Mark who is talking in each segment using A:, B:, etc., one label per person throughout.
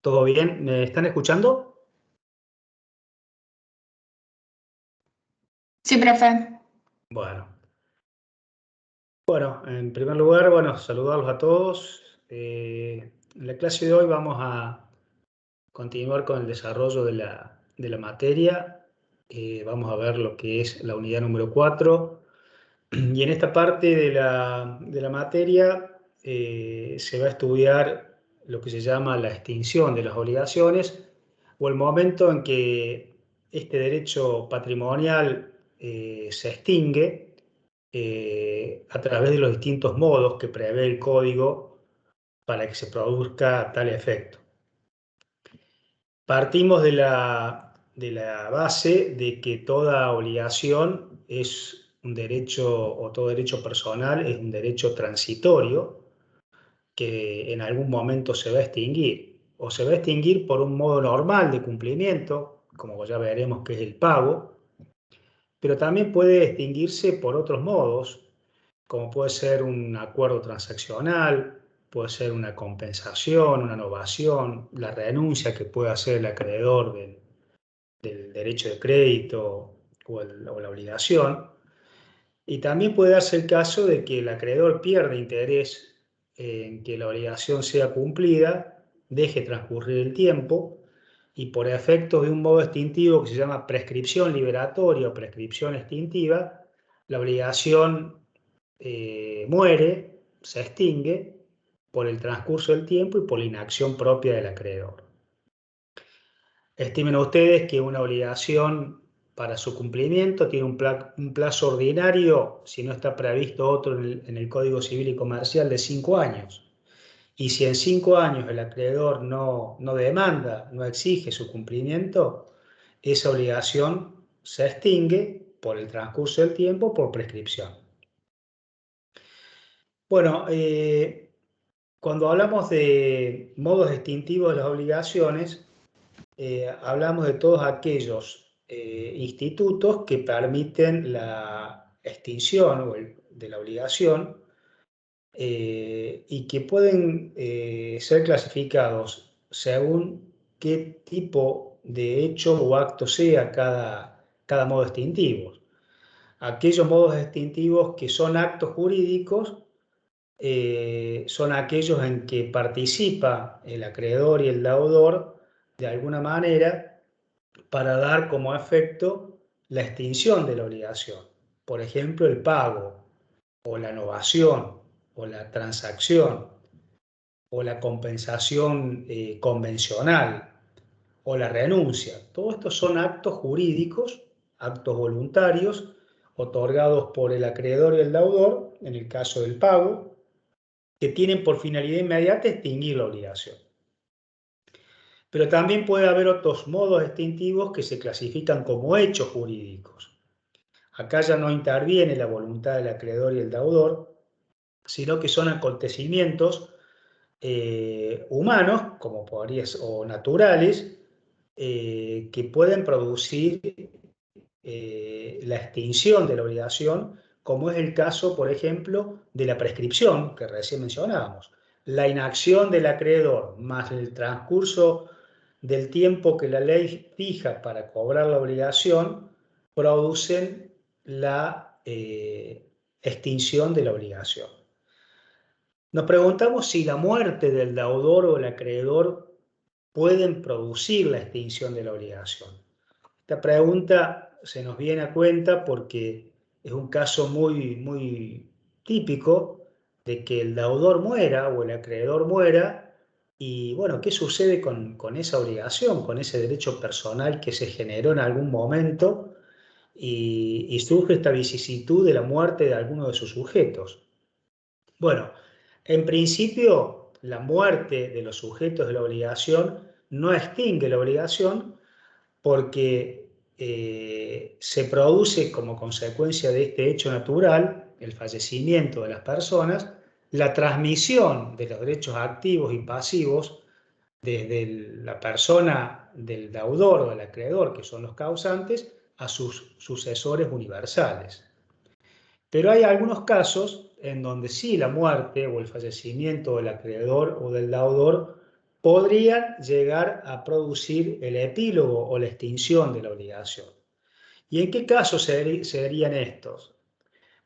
A: ¿Todo bien? ¿Me están escuchando?
B: Sí, profe.
A: Bueno, en primer lugar, saludarlos a todos. En la clase de hoy vamos a continuar con el desarrollo de la materia. Vamos a ver lo que es la unidad número 4. Y en esta parte de la materia se va a estudiar lo que se llama la extinción de las obligaciones o el momento en que este derecho patrimonial se extingue a través de los distintos modos que prevé el código para que se produzca tal efecto. Partimos de la base de que toda obligación es un derecho, o todo derecho personal es un derecho transitorio que en algún momento se va a extinguir. O se va a extinguir por un modo normal de cumplimiento, como ya veremos que es el pago, pero también puede extinguirse por otros modos, como puede ser un acuerdo transaccional, puede ser una compensación, una novación, la renuncia que puede hacer el acreedor del derecho de crédito o la obligación. Y también puede darse el caso de que el acreedor pierde interés en que la obligación sea cumplida, deje transcurrir el tiempo y por efectos de un modo extintivo que se llama prescripción liberatoria o prescripción extintiva, la obligación muere, se extingue por el transcurso del tiempo y por la inacción propia del acreedor. Estimen ustedes que una obligación para su cumplimiento tiene un plazo ordinario, si no está previsto otro en el Código Civil y Comercial, de 5 años. Y si en 5 años el acreedor no demanda, no exige su cumplimiento, esa obligación se extingue por el transcurso del tiempo por prescripción. Bueno, cuando hablamos de modos extintivos de las obligaciones, hablamos de todos aquellos institutos que permiten la extinción de la obligación y que pueden ser clasificados según qué tipo de hecho o acto sea cada modo extintivo. Aquellos modos extintivos que son actos jurídicos son aquellos en que participa el acreedor y el deudor de alguna manera para dar como efecto la extinción de la obligación. Por ejemplo, el pago, o la novación, o la transacción, o la compensación convencional, o la renuncia. Todos estos son actos jurídicos, actos voluntarios, otorgados por el acreedor y el deudor, en el caso del pago, que tienen por finalidad inmediata extinguir la obligación. Pero también puede haber otros modos extintivos que se clasifican como hechos jurídicos. Acá ya no interviene la voluntad del acreedor y el deudor, sino que son acontecimientos humanos, como o naturales, que pueden producir la extinción de la obligación, como es el caso, por ejemplo, de la prescripción que recién mencionábamos. La inacción del acreedor más el transcurso del tiempo que la ley fija para cobrar la obligación producen la extinción de la obligación. Nos preguntamos si la muerte del deudor o el acreedor pueden producir la extinción de la obligación. Esta pregunta se nos viene a cuenta porque es un caso muy, muy típico de que el deudor muera o el acreedor muera y bueno, ¿qué sucede con esa obligación, con ese derecho personal que se generó en algún momento y surge esta vicisitud de la muerte de alguno de sus sujetos? Bueno, en principio la muerte de los sujetos de la obligación no extingue la obligación porque se produce como consecuencia de este hecho natural, el fallecimiento de las personas, la transmisión de los derechos activos y pasivos desde la persona del deudor o del acreedor, que son los causantes, a sus sucesores universales. Pero hay algunos casos en donde sí la muerte o el fallecimiento del acreedor o del deudor podrían llegar a producir el epílogo o la extinción de la obligación. ¿Y en qué casos serían estos?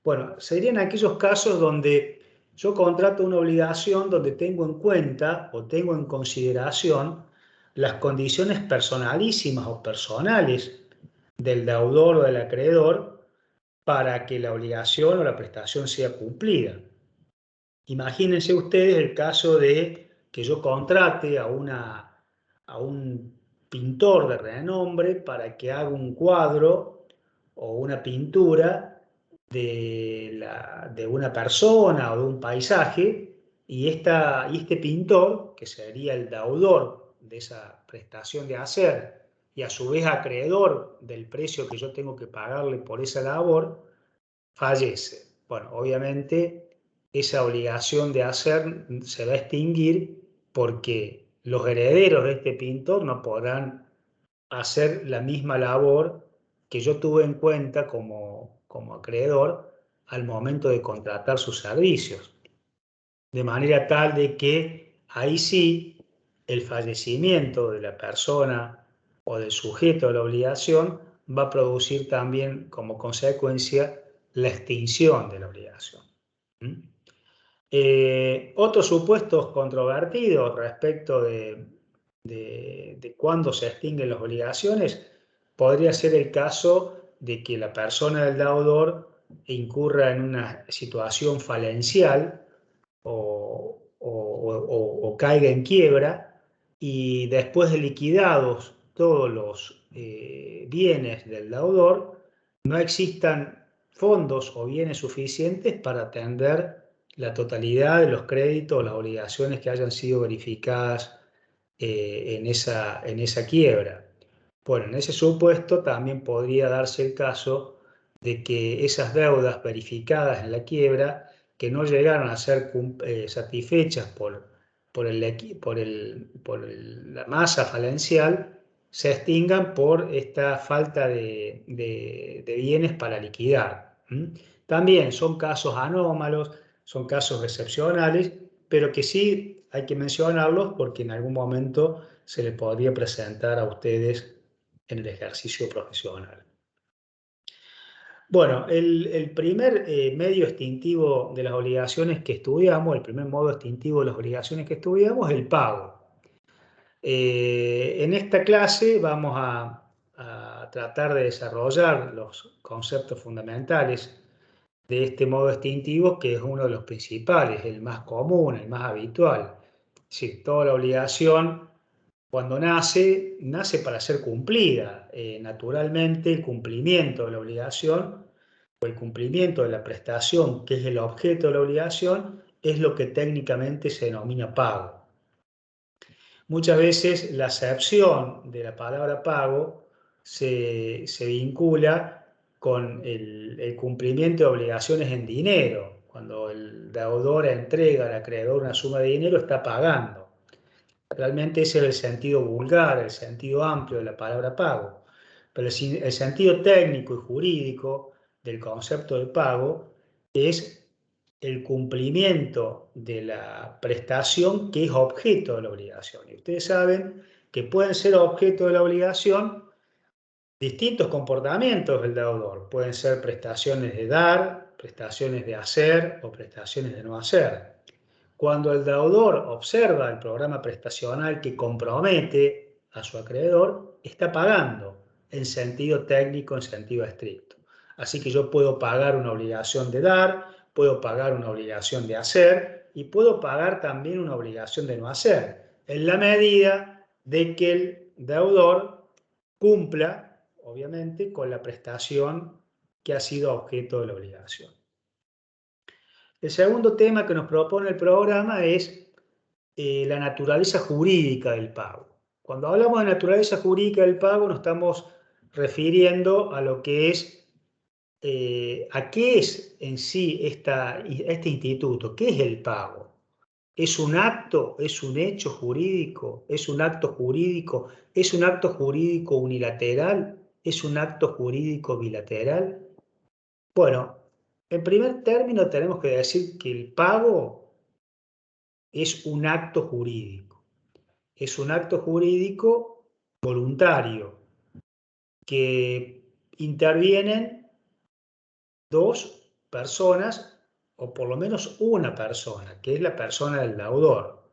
A: Bueno, serían aquellos casos donde yo contrato una obligación donde tengo en cuenta o tengo en consideración las condiciones personalísimas o personales del deudor o del acreedor para que la obligación o la prestación sea cumplida. Imagínense ustedes el caso de que yo contrate a un pintor de renombre para que haga un cuadro o una pintura de una persona o de un paisaje y este pintor, que sería el deudor de esa prestación de hacer y a su vez acreedor del precio que yo tengo que pagarle por esa labor, fallece. Bueno, obviamente esa obligación de hacer se va a extinguir porque los herederos de este pintor no podrán hacer la misma labor que yo tuve en cuenta como acreedor al momento de contratar sus servicios. De manera tal de que ahí sí el fallecimiento de la persona o del sujeto de la obligación va a producir también como consecuencia la extinción de la obligación. Otros supuestos controvertidos respecto de cuándo se extinguen las obligaciones podría ser el caso de que la persona del deudor incurra en una situación falencial o caiga en quiebra y después de liquidados todos los bienes del deudor, no existan fondos o bienes suficientes para atender la totalidad de los créditos o las obligaciones que hayan sido verificadas en esa quiebra. Bueno, en ese supuesto también podría darse el caso de que esas deudas verificadas en la quiebra que no llegaron a ser satisfechas por la masa falencial se extingan por esta falta de bienes para liquidar. También son casos anómalos, son casos excepcionales, pero que sí hay que mencionarlos porque en algún momento se les podría presentar a ustedes en el ejercicio profesional. Bueno, el primer medio extintivo de las obligaciones que estudiamos, el primer modo extintivo de las obligaciones que estudiamos es el pago. En esta clase vamos a tratar de desarrollar los conceptos fundamentales de este modo extintivo, que es uno de los principales, el más común, el más habitual. Sí, toda la obligación, cuando nace para ser cumplida. Naturalmente, el cumplimiento de la obligación o el cumplimiento de la prestación, que es el objeto de la obligación, es lo que técnicamente se denomina pago. Muchas veces la acepción de la palabra pago se vincula con el cumplimiento de obligaciones en dinero. Cuando el deudor entrega al acreedor una suma de dinero, está pagando. Realmente ese es el sentido vulgar, el sentido amplio de la palabra pago. Pero el sentido técnico y jurídico del concepto de pago es el cumplimiento de la prestación que es objeto de la obligación. Y ustedes saben que pueden ser objeto de la obligación distintos comportamientos del deudor. Pueden ser prestaciones de dar, prestaciones de hacer o prestaciones de no hacer. Cuando el deudor observa el programa prestacional que compromete a su acreedor, está pagando en sentido técnico, en sentido estricto. Así que yo puedo pagar una obligación de dar, puedo pagar una obligación de hacer y puedo pagar también una obligación de no hacer, en la medida de que el deudor cumpla, obviamente, con la prestación que ha sido objeto de la obligación. El segundo tema que nos propone el programa es la naturaleza jurídica del pago. Cuando hablamos de naturaleza jurídica del pago nos estamos refiriendo a lo que es, a qué es en sí este instituto, qué es el pago. ¿Es un acto? ¿Es un hecho jurídico? ¿Es un acto jurídico? ¿Es un acto jurídico unilateral? ¿Es un acto jurídico bilateral? Bueno, en primer término tenemos que decir que el pago es un acto jurídico. es un acto jurídico voluntario que intervienen dos personas o por lo menos una persona, que es la persona del deudor.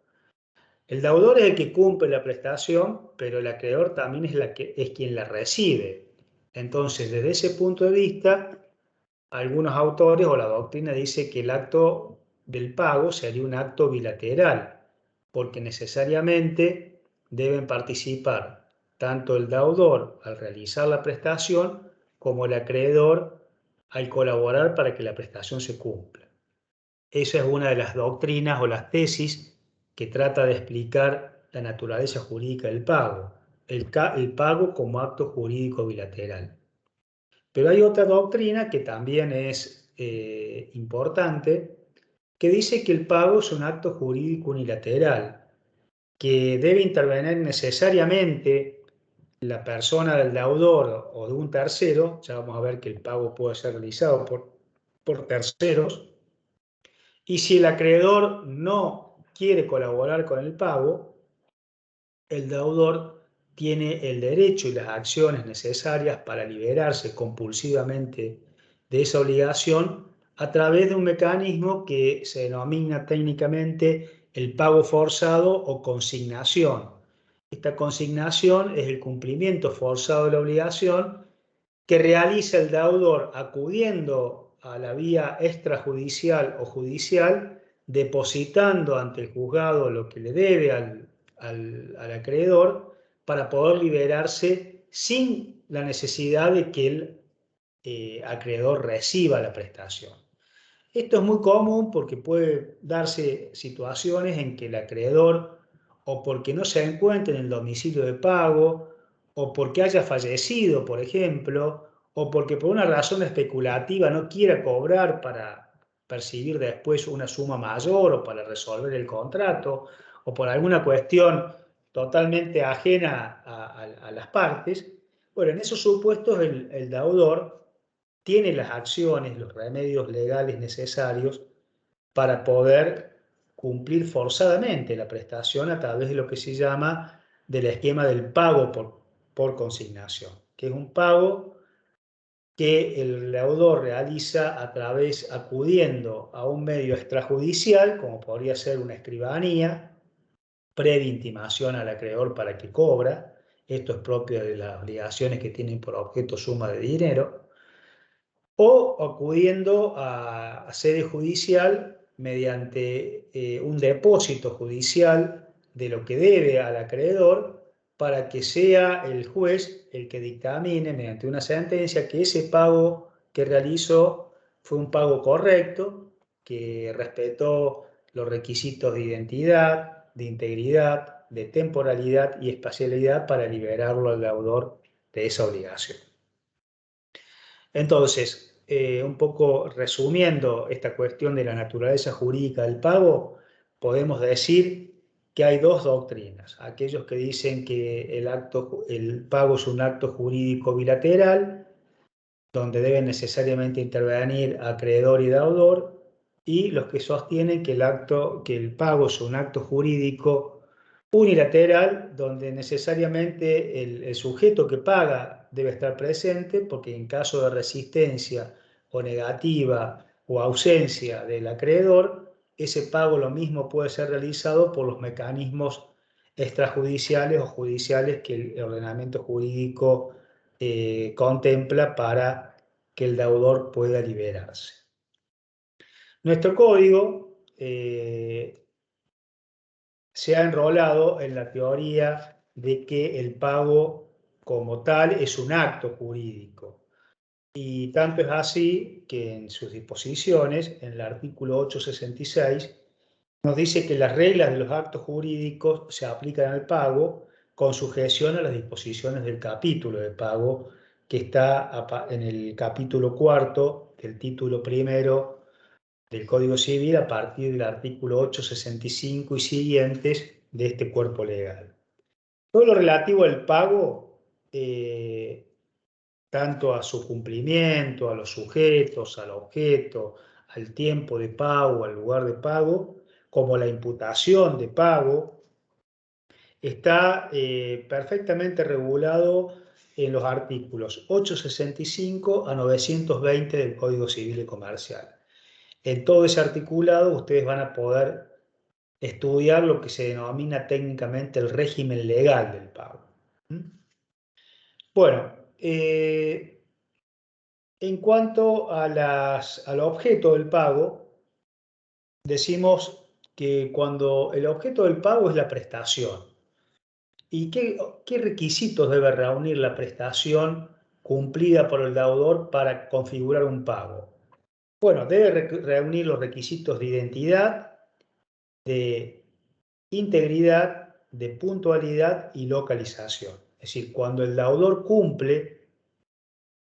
A: El deudor es el que cumple la prestación, pero el acreedor también es quien la recibe. Entonces, desde ese punto de vista, algunos autores o la doctrina dice que el acto del pago sería un acto bilateral, porque necesariamente deben participar tanto el deudor al realizar la prestación como el acreedor al colaborar para que la prestación se cumpla. Esa es una de las doctrinas o las tesis que trata de explicar la naturaleza jurídica del pago, el pago como acto jurídico bilateral. Pero hay otra doctrina que también es importante, que dice que el pago es un acto jurídico unilateral, que debe intervenir necesariamente la persona del deudor o de un tercero. Ya vamos a ver que el pago puede ser realizado por terceros, y si el acreedor no quiere colaborar con el pago, el deudor tiene el derecho y las acciones necesarias para liberarse compulsivamente de esa obligación a través de un mecanismo que se denomina técnicamente el pago forzado o consignación. Esta consignación es el cumplimiento forzado de la obligación que realiza el deudor acudiendo a la vía extrajudicial o judicial, depositando ante el juzgado lo que le debe al acreedor para poder liberarse sin la necesidad de que el acreedor reciba la prestación. Esto es muy común porque puede darse situaciones en que el acreedor, o porque no se encuentre en el domicilio de pago, o porque haya fallecido, por ejemplo, o porque por una razón especulativa no quiera cobrar para percibir después una suma mayor o para resolver el contrato, o por alguna cuestión totalmente ajena a las partes. Bueno, en esos supuestos el deudor tiene las acciones, los remedios legales necesarios para poder cumplir forzadamente la prestación a través de lo que se llama del esquema del pago por consignación, que es un pago que el deudor realiza a través, acudiendo a un medio extrajudicial, como podría ser una escribanía, previa intimación al acreedor para que cobra. Esto es propio de las obligaciones que tienen por objeto suma de dinero, o acudiendo a sede judicial mediante un depósito judicial de lo que debe al acreedor, para que sea el juez el que dictamine mediante una sentencia que ese pago que realizó fue un pago correcto, que respetó los requisitos de identidad, de integridad, de temporalidad y espacialidad para liberarlo al deudor de esa obligación. Entonces, un poco resumiendo esta cuestión de la naturaleza jurídica del pago, podemos decir que hay dos doctrinas: aquellos que dicen que el pago es un acto jurídico bilateral, donde deben necesariamente intervenir acreedor y deudor, y los que sostienen que el pago es un acto jurídico unilateral, donde necesariamente el sujeto que paga debe estar presente, porque en caso de resistencia o negativa o ausencia del acreedor, ese pago lo mismo puede ser realizado por los mecanismos extrajudiciales o judiciales que el ordenamiento jurídico contempla para que el deudor pueda liberarse. Nuestro código se ha enrolado en la teoría de que el pago como tal es un acto jurídico. Y tanto es así que en sus disposiciones, en el artículo 866, nos dice que las reglas de los actos jurídicos se aplican al pago con sujeción a las disposiciones del capítulo de pago, que está en el capítulo cuarto del título primero del Código Civil, a partir del artículo 865 y siguientes de este cuerpo legal. Todo lo relativo al pago, tanto a su cumplimiento, a los sujetos, al objeto, al tiempo de pago, al lugar de pago, como la imputación de pago, está perfectamente regulado en los artículos 865 a 920 del Código Civil y Comercial. En todo ese articulado ustedes van a poder estudiar lo que se denomina técnicamente el régimen legal del pago. Bueno, en cuanto al objeto del pago, decimos que cuando el objeto del pago es la prestación. ¿Y qué requisitos debe reunir la prestación cumplida por el deudor para configurar un pago? Bueno, debe reunir los requisitos de identidad, de integridad, de puntualidad y localización. Es decir, cuando el deudor cumple,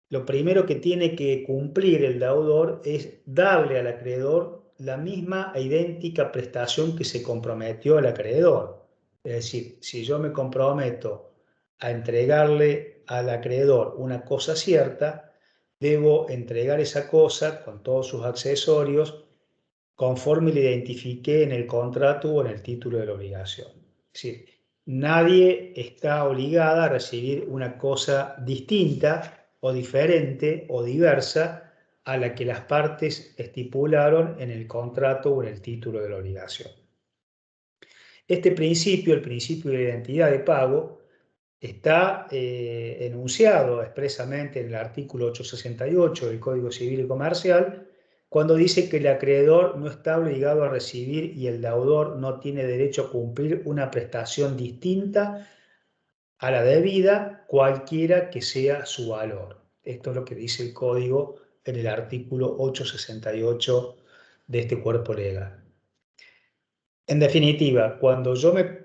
A: lo primero que tiene que cumplir el deudor es darle al acreedor la misma e idéntica prestación que se comprometió al acreedor. Es decir, si yo me comprometo a entregarle al acreedor una cosa cierta, debo entregar esa cosa con todos sus accesorios conforme le identifiqué en el contrato o en el título de la obligación. Es decir, nadie está obligada a recibir una cosa distinta o diferente o diversa a la que las partes estipularon en el contrato o en el título de la obligación. Este principio, el principio de identidad de pago, está enunciado expresamente en el artículo 868 del Código Civil y Comercial, cuando dice que el acreedor no está obligado a recibir y el deudor no tiene derecho a cumplir una prestación distinta a la debida, cualquiera que sea su valor. Esto es lo que dice el Código en el artículo 868 de este cuerpo legal. En definitiva, cuando yo me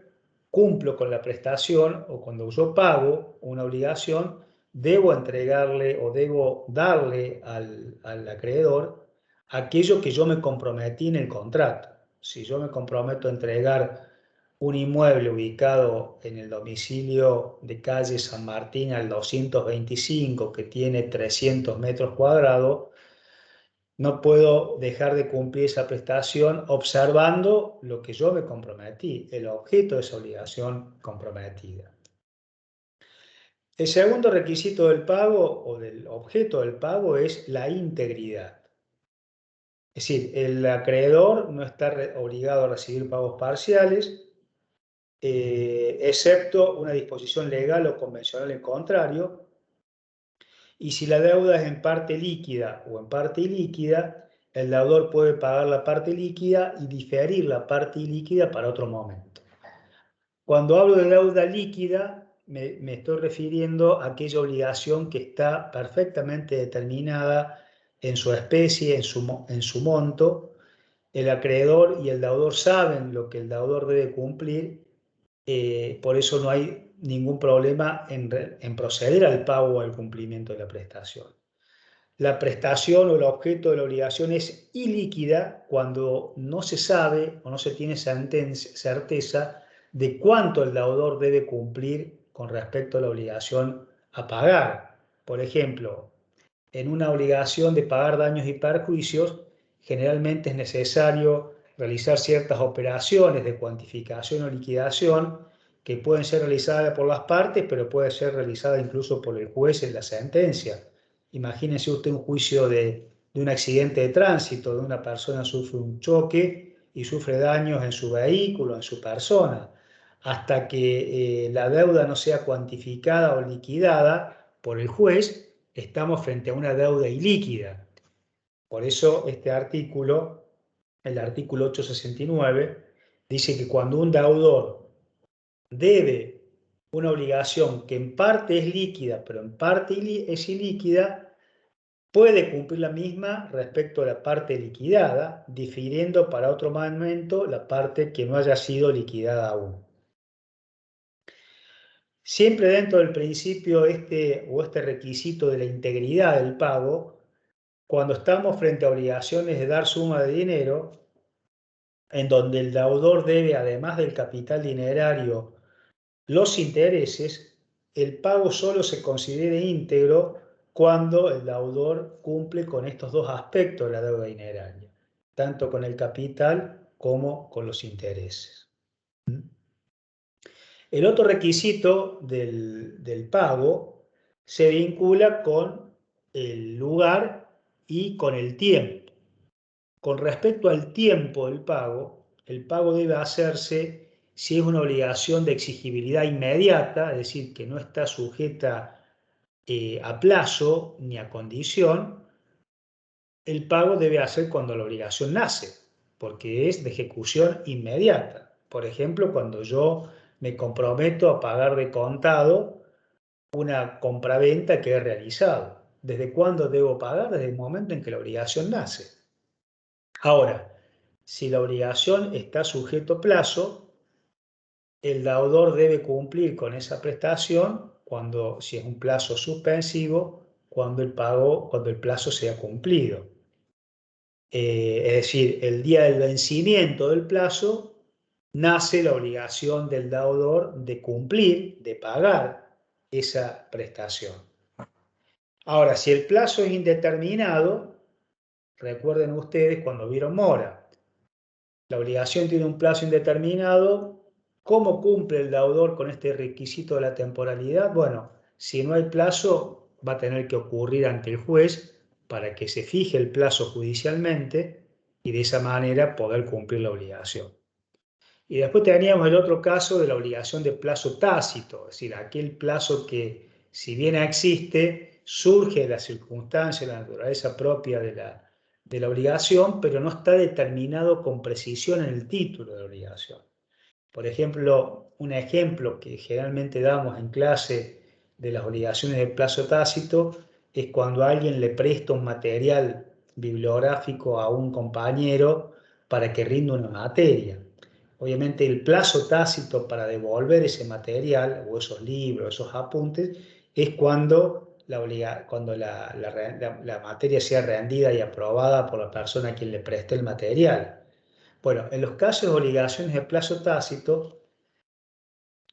A: cumplo con la prestación o cuando yo pago una obligación, debo entregarle o debo darle al acreedor aquello que yo me comprometí en el contrato. Si yo me comprometo a entregar un inmueble ubicado en el domicilio de calle San Martín al 225, que tiene 300 metros cuadrados, no puedo dejar de cumplir esa prestación observando lo que yo me comprometí, el objeto de esa obligación comprometida. El segundo requisito del pago o del objeto del pago es la integridad. Es decir, el acreedor no está obligado a recibir pagos parciales, excepto una disposición legal o convencional en contrario, y si la deuda es en parte líquida o en parte ilíquida, el deudor puede pagar la parte líquida y diferir la parte ilíquida para otro momento. Cuando hablo de deuda líquida, me estoy refiriendo a aquella obligación que está perfectamente determinada en su especie, en su monto. El acreedor y el deudor saben lo que el deudor debe cumplir, por eso no hay ningún problema en proceder al pago o al cumplimiento de la prestación. La prestación o el objeto de la obligación es ilíquida cuando no se sabe o no se tiene certeza de cuánto el deudor debe cumplir con respecto a la obligación a pagar. Por ejemplo, en una obligación de pagar daños y perjuicios, generalmente es necesario realizar ciertas operaciones de cuantificación o liquidación que pueden ser realizadas por las partes, pero puede ser realizada incluso por el juez en la sentencia. Imagínese usted un juicio de un accidente de tránsito, de una persona sufre un choque y sufre daños en su vehículo, en su persona. Hasta que la deuda no sea cuantificada o liquidada por el juez, estamos frente a una deuda ilíquida. Por eso este artículo, el artículo 869, dice que cuando un deudor debe una obligación que en parte es líquida, pero en parte es ilíquida, puede cumplir la misma respecto a la parte liquidada, difiriendo para otro momento la parte que no haya sido liquidada aún. Siempre dentro del principio este requisito de la integridad del pago, cuando estamos frente a obligaciones de dar suma de dinero, en donde el deudor debe, además del capital dinerario, los intereses, el pago solo se considera íntegro cuando el deudor cumple con estos dos aspectos de la deuda dineraria, tanto con el capital como con los intereses. El otro requisito del pago se vincula con el lugar y con el tiempo. Con respecto al tiempo del pago, el pago debe hacerse si es una obligación de exigibilidad inmediata, es decir, que no está sujeta a plazo ni a condición. El pago debe hacer cuando la obligación nace, porque es de ejecución inmediata. Por ejemplo, cuando yo me comprometo a pagar de contado una compraventa que he realizado. ¿Desde cuándo debo pagar? Desde el momento en que la obligación nace. Ahora, si la obligación está sujeto a plazo, el deudor debe cumplir con esa prestación cuando, si es un plazo suspensivo, cuando el plazo sea cumplido. Es decir, el día del vencimiento del plazo nace la obligación del deudor de cumplir, de pagar esa prestación. Ahora, si el plazo es indeterminado, recuerden ustedes cuando vieron mora, la obligación tiene un plazo indeterminado. ¿Cómo cumple el deudor con este requisito de la temporalidad? Bueno, si no hay plazo, va a tener que ocurrir ante el juez para que se fije el plazo judicialmente y de esa manera poder cumplir la obligación. Y después teníamos el otro caso de la obligación de plazo tácito, es decir, aquel plazo que, si bien existe, surge de la circunstancia, de la naturaleza propia de la obligación, pero no está determinado con precisión en el título de la obligación. Por ejemplo, un ejemplo que generalmente damos en clase de las obligaciones de plazo tácito es cuando alguien le presta un material bibliográfico a un compañero para que rinda una materia. Obviamente el plazo tácito para devolver ese material o esos libros, esos apuntes, es cuando la materia sea rendida y aprobada por la persona a quien le preste el material. Bueno, en los casos de obligaciones de plazo tácito,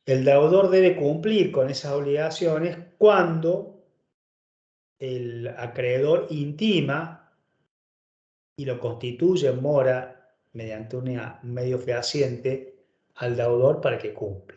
A: el deudor debe cumplir con esas obligaciones cuando el acreedor intima y lo constituye en mora mediante un medio fehaciente al deudor para que cumpla.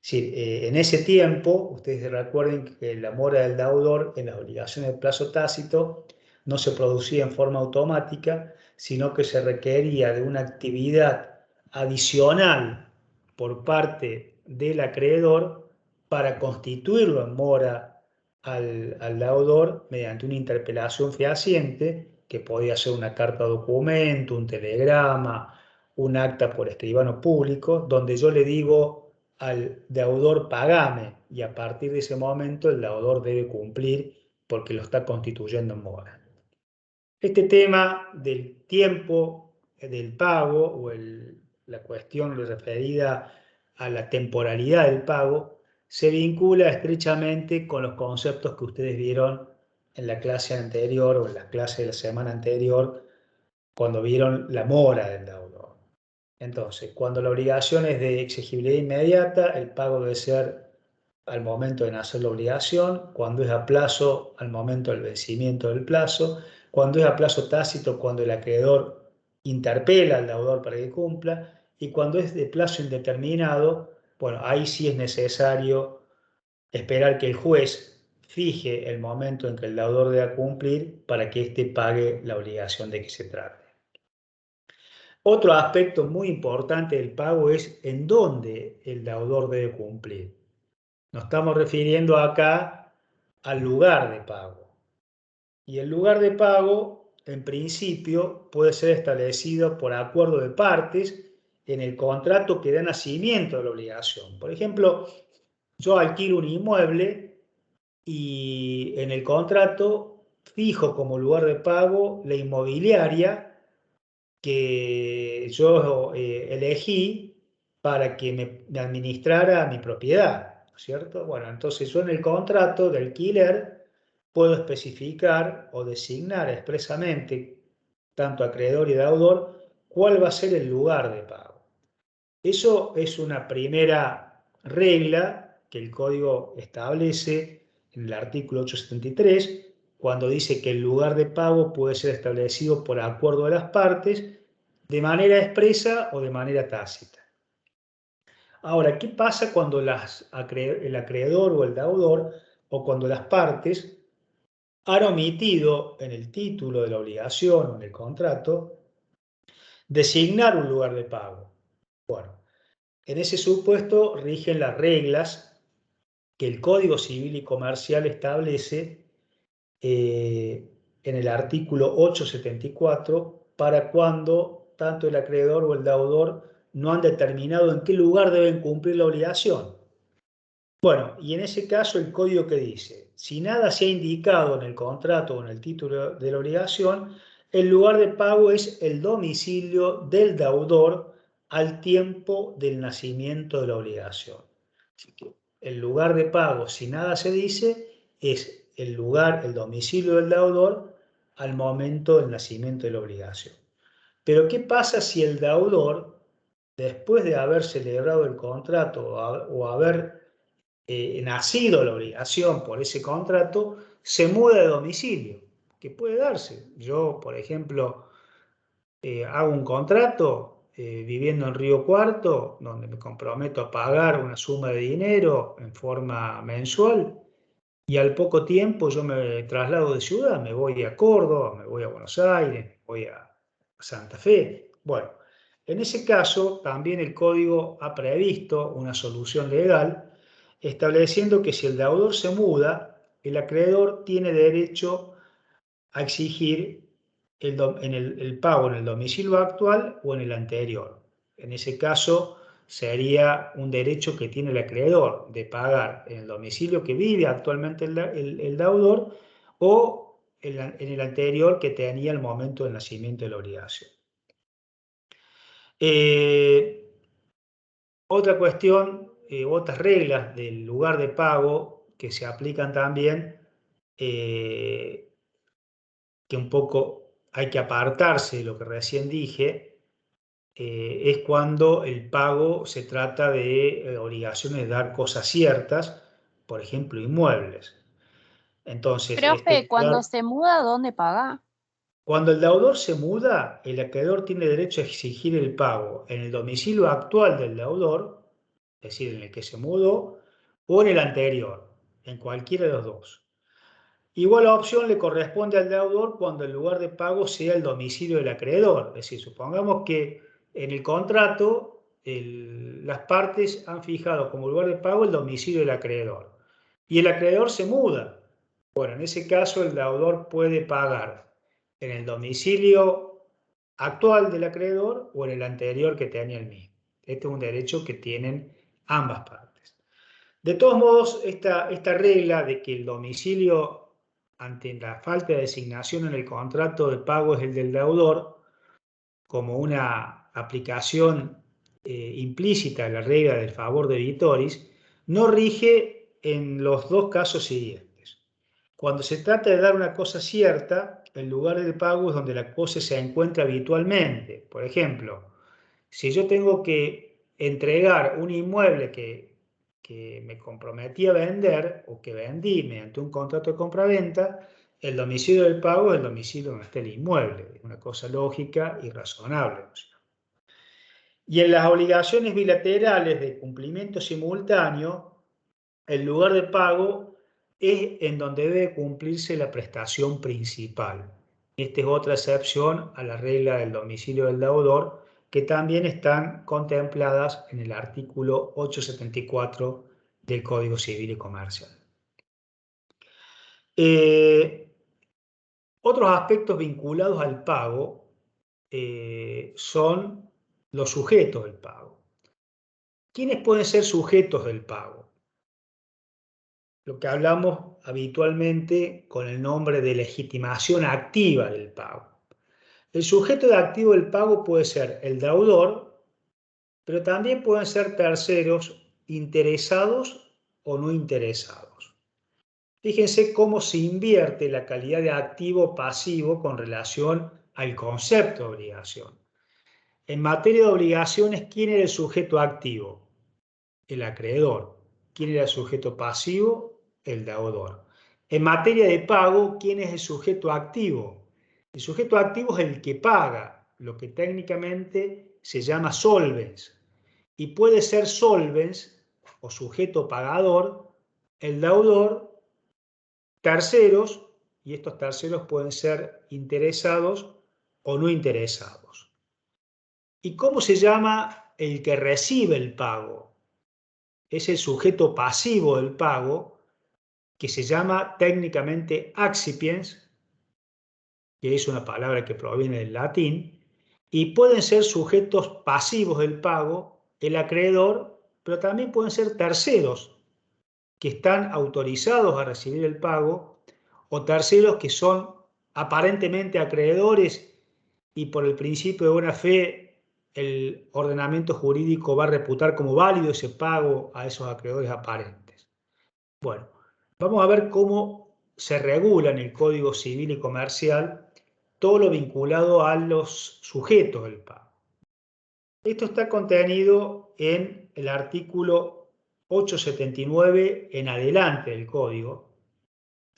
A: Es decir, en ese tiempo, ustedes recuerden que la mora del deudor en las obligaciones de plazo tácito no se producía en forma automática, sino que se requería de una actividad adicional por parte del acreedor para constituirlo en mora al deudor mediante una interpelación fehaciente, que podía ser una carta documento, un telegrama, un acta por escribano público, donde yo le digo al deudor pagame, y a partir de ese momento el deudor debe cumplir porque lo está constituyendo en mora. Este tema del tiempo del pago o la cuestión referida a la temporalidad del pago se vincula estrechamente con los conceptos que ustedes vieron en la clase anterior o en la clase de la semana anterior cuando vieron la mora del deudor. Entonces, cuando la obligación es de exigibilidad inmediata, el pago debe ser al momento de nacer la obligación; cuando es a plazo, al momento del vencimiento del plazo; cuando es a plazo tácito, cuando el acreedor interpela al deudor para que cumpla; y cuando es de plazo indeterminado, bueno, ahí sí es necesario esperar que el juez fije el momento en que el deudor deba cumplir para que éste pague la obligación de que se trate. Otro aspecto muy importante del pago es en dónde el deudor debe cumplir. Nos estamos refiriendo acá al lugar de pago. Y el lugar de pago, en principio, puede ser establecido por acuerdo de partes en el contrato que da nacimiento a la obligación. Por ejemplo, yo alquilo un inmueble y en el contrato fijo como lugar de pago la inmobiliaria que yo elegí para que me administrara mi propiedad, ¿no es cierto? Bueno, entonces yo en el contrato de alquiler puedo especificar o designar expresamente, tanto acreedor y deudor, cuál va a ser el lugar de pago. Eso es una primera regla que el código establece en el artículo 873, cuando dice que el lugar de pago puede ser establecido por acuerdo de las partes de manera expresa o de manera tácita. Ahora, ¿qué pasa cuando el acreedor o el deudor, o cuando las partes han omitido en el título de la obligación o en el contrato designar un lugar de pago? Bueno, en ese supuesto rigen las reglas que el Código Civil y Comercial establece en el artículo 874 para cuando tanto el acreedor o el deudor no han determinado en qué lugar deben cumplir la obligación. Bueno, y en ese caso el código que dice, si nada se ha indicado en el contrato o en el título de la obligación, el lugar de pago es el domicilio del deudor al tiempo del nacimiento de la obligación. Así que el lugar de pago, si nada se dice, es el lugar, el domicilio del deudor al momento del nacimiento de la obligación. Pero ¿qué pasa si el deudor, después de haber celebrado el contrato o haber nacido la obligación por ese contrato, se muda de domicilio? Que puede darse. Yo, por ejemplo, hago un contrato viviendo en Río Cuarto, donde me comprometo a pagar una suma de dinero en forma mensual, y al poco tiempo yo me traslado de ciudad, me voy a Córdoba, me voy a Buenos Aires, me voy a Santa Fe. Bueno, en ese caso también el código ha previsto una solución legal estableciendo que si el deudor se muda, el acreedor tiene derecho a exigir el pago en el domicilio actual o en el anterior. En ese caso, sería un derecho que tiene el acreedor de pagar en el domicilio que vive actualmente el deudor o en el anterior que tenía el momento del nacimiento de la obligación. Otra cuestión, otras reglas del lugar de pago que se aplican también, que un poco hay que apartarse de lo que recién dije, es cuando el pago se trata de obligaciones de dar cosas ciertas, por ejemplo, inmuebles. Entonces,
B: Profe, cuando se muda, ¿dónde paga?
A: cuando el deudor se muda, el acreedor tiene derecho a exigir el pago en el domicilio actual del deudor, es decir, en el que se mudó, o en el anterior, en cualquiera de los dos. Igual la opción le corresponde al deudor cuando el lugar de pago sea el domicilio del acreedor. Es decir, supongamos que en el contrato las partes han fijado como lugar de pago el domicilio del acreedor y el acreedor se muda. Bueno, en ese caso el deudor puede pagar en el domicilio actual del acreedor o en el anterior que tenía el mismo. Este es un derecho que tienen ambas partes. De todos modos, esta regla de que el domicilio ante la falta de designación en el contrato de pago es el del deudor, como una aplicación implícita de la regla del favor de Vitoris, no rige en los dos casos siguientes. Cuando se trata de dar una cosa cierta, el lugar de pago es donde la cosa se encuentra habitualmente. Por ejemplo, si yo tengo que entregar un inmueble que me comprometí a vender o que vendí mediante un contrato de compraventa, el domicilio del pago es el domicilio donde está el inmueble. Es una cosa lógica y razonable. Y en las obligaciones bilaterales de cumplimiento simultáneo, el lugar de pago es en donde debe cumplirse la prestación principal. Esta es otra excepción a la regla del domicilio del deudor, que también están contempladas en el artículo 874 del Código Civil y Comercial. Otros aspectos vinculados al pago son los sujetos del pago. ¿Quiénes pueden ser sujetos del pago? Lo que hablamos habitualmente con el nombre de legitimación activa del pago. El sujeto de activo del pago puede ser el deudor, pero también pueden ser terceros interesados o no interesados. Fíjense cómo se invierte la calidad de activo pasivo con relación al concepto de obligación. En materia de obligaciones, ¿quién era el sujeto activo? El acreedor. ¿Quién era el sujeto pasivo? El deudor. En materia de pago, ¿quién es el sujeto activo? El sujeto activo es el que paga, lo que técnicamente se llama solvens. y puede ser solvens o sujeto pagador, el deudor, terceros, y estos terceros pueden ser interesados o no interesados. ¿Y cómo se llama el que recibe el pago? Es el sujeto pasivo del pago, que se llama técnicamente accipiens, que es una palabra que proviene del latín, y pueden ser sujetos pasivos del pago, el acreedor, pero también pueden ser terceros que están autorizados a recibir el pago o terceros que son aparentemente acreedores y por el principio de buena fe el ordenamiento jurídico va a reputar como válido ese pago a esos acreedores aparentes. Bueno, vamos a ver cómo se regula en el Código Civil y Comercial todo lo vinculado a los sujetos del pago. Esto está contenido en el artículo 879 en adelante del Código.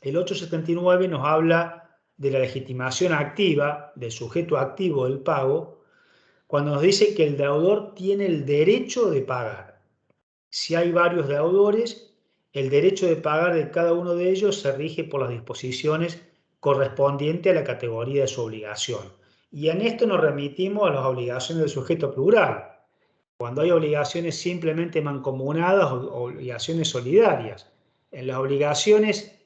A: El 879 nos habla de la legitimación activa, del sujeto activo del pago, cuando nos dice que el deudor tiene el derecho de pagar. Si hay varios deudores, el derecho de pagar de cada uno de ellos se rige por las disposiciones correspondientes a la categoría de su obligación. Y en esto nos remitimos a las obligaciones del sujeto plural. Cuando hay obligaciones simplemente mancomunadas o obligaciones solidarias. En las obligaciones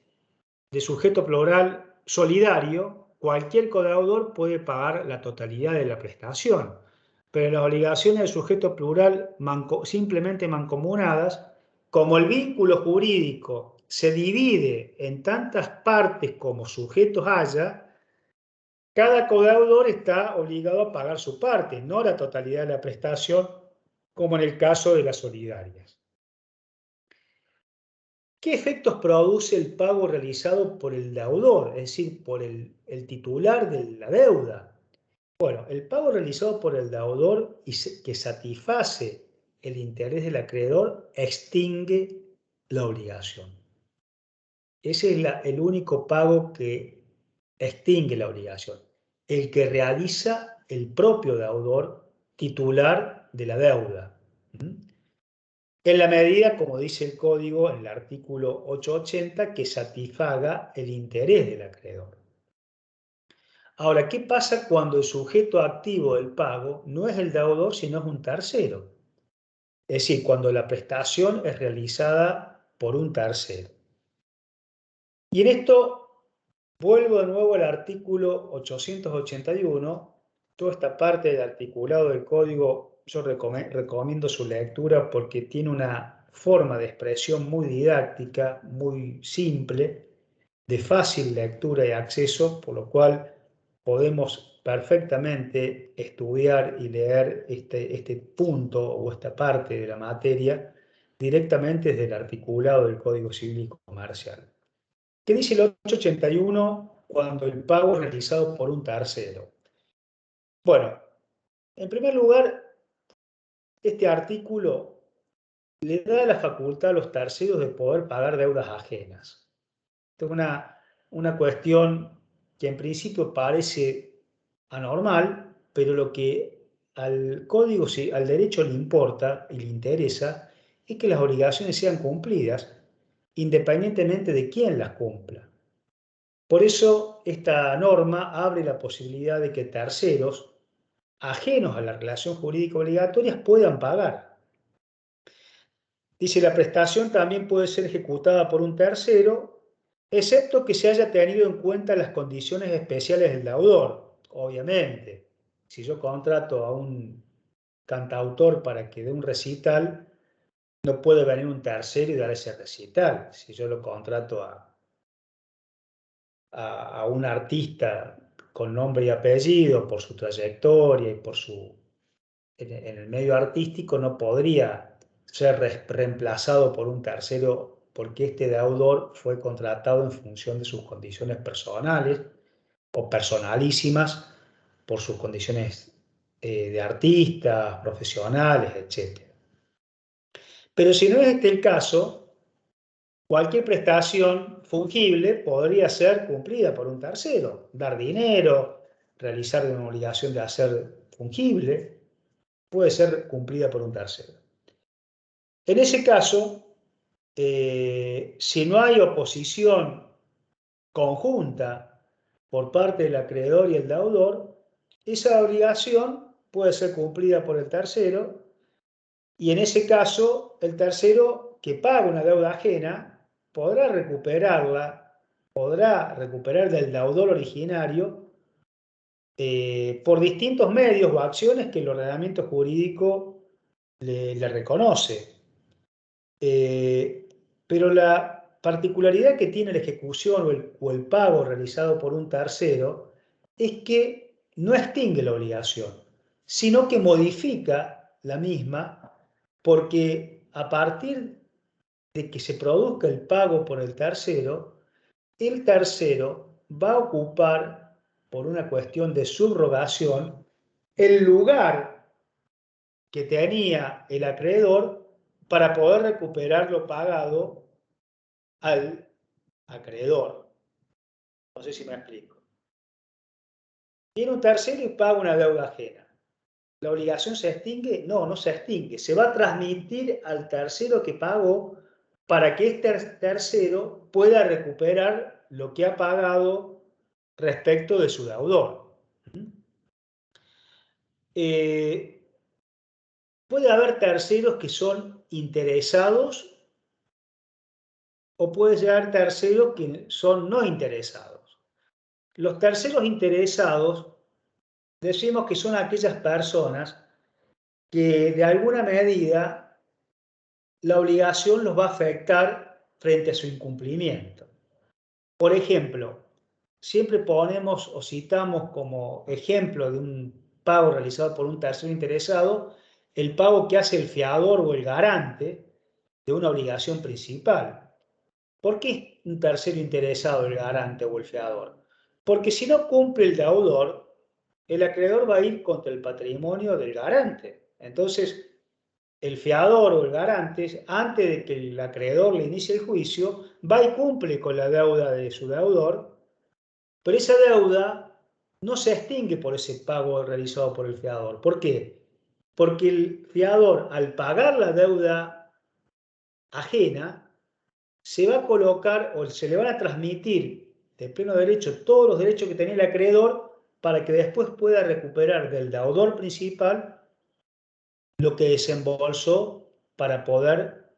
A: de sujeto plural solidario, cualquier codeudor puede pagar la totalidad de la prestación. Pero en las obligaciones de sujeto plural simplemente mancomunadas, como el vínculo jurídico se divide en tantas partes como sujetos haya, cada codeudor está obligado a pagar su parte, no la totalidad de la prestación, como en el caso de las solidarias. ¿Qué efectos produce el pago realizado por el deudor, es decir, por el titular de la deuda? Bueno, el pago realizado por el deudor y que satisface el interés del acreedor extingue la obligación. Ese es el único pago que extingue la obligación, el que realiza el propio deudor titular de la deuda. En la medida, como dice el código en el artículo 880, que satisfaga el interés del acreedor. Ahora, ¿qué pasa cuando el sujeto activo del pago no es el deudor, sino es un tercero? Es decir, cuando la prestación es realizada por un tercero. Y en esto vuelvo de nuevo al artículo 881. Toda esta parte del articulado del código yo recomiendo su lectura porque tiene una forma de expresión muy didáctica, muy simple, de fácil lectura y acceso, por lo cual podemos perfectamente estudiar y leer este punto o esta parte de la materia directamente desde el articulado del Código Civil y Comercial. ¿Qué dice el 881 cuando el pago es realizado por un tercero? Bueno, en primer lugar, este artículo le da la facultad a los terceros de poder pagar deudas ajenas. Esto es una cuestión que en principio parece anormal, pero lo que al código, al derecho le importa y le interesa es que las obligaciones sean cumplidas independientemente de quién las cumpla. Por eso esta norma abre la posibilidad de que terceros ajenos a la relación jurídica obligatoria puedan pagar. Dice, la prestación también puede ser ejecutada por un tercero, excepto que se haya tenido en cuenta las condiciones especiales del deudor. Obviamente, si yo contrato a un cantautor para que dé un recital, no puede venir un tercero y dar ese recital. Si yo lo contrato a un artista con nombre y apellido, por su trayectoria y por en el medio artístico, no podría ser reemplazado por un tercero porque este deudor fue contratado en función de sus condiciones personales o personalísimas por sus condiciones de artistas, profesionales, etc. Pero si no es este el caso, cualquier prestación fungible podría ser cumplida por un tercero. Dar dinero, realizar una obligación de hacer fungible, puede ser cumplida por un tercero. En ese caso, si no hay oposición conjunta por parte del acreedor y el deudor, esa obligación puede ser cumplida por el tercero, y en ese caso el tercero que paga una deuda ajena podrá recuperar del deudor originario por distintos medios o acciones que el ordenamiento jurídico le reconoce. Pero la particularidad que tiene la ejecución o el pago realizado por un tercero es que no extingue la obligación, sino que modifica la misma, porque a partir de que se produzca el pago por el tercero va a ocupar, por una cuestión de subrogación, el lugar que tenía el acreedor para poder recuperar lo pagado al acreedor. No sé si me explico. Viene un tercero y paga una deuda ajena. ¿La obligación se extingue? No, no se extingue. Se va a transmitir al tercero que pagó para que este tercero pueda recuperar lo que ha pagado respecto de su deudor. Puede haber terceros que son interesados o puede haber terceros que son no interesados. Los terceros interesados decimos que son aquellas personas que de alguna medida la obligación los va a afectar frente a su incumplimiento. Por ejemplo, siempre ponemos o citamos como ejemplo de un pago realizado por un tercero interesado el pago que hace el fiador o el garante de una obligación principal. ¿Por qué es un tercero interesado el garante o el fiador? Porque si no cumple el deudor, el acreedor va a ir contra el patrimonio del garante. Entonces, el fiador o el garante, antes de que el acreedor le inicie el juicio, va y cumple con la deuda de su deudor, pero esa deuda no se extingue por ese pago realizado por el fiador. ¿Por qué? Porque el fiador, al pagar la deuda ajena, se va a colocar o se le van a transmitir de pleno derecho todos los derechos que tenía el acreedor para que después pueda recuperar del deudor principal lo que desembolsó para poder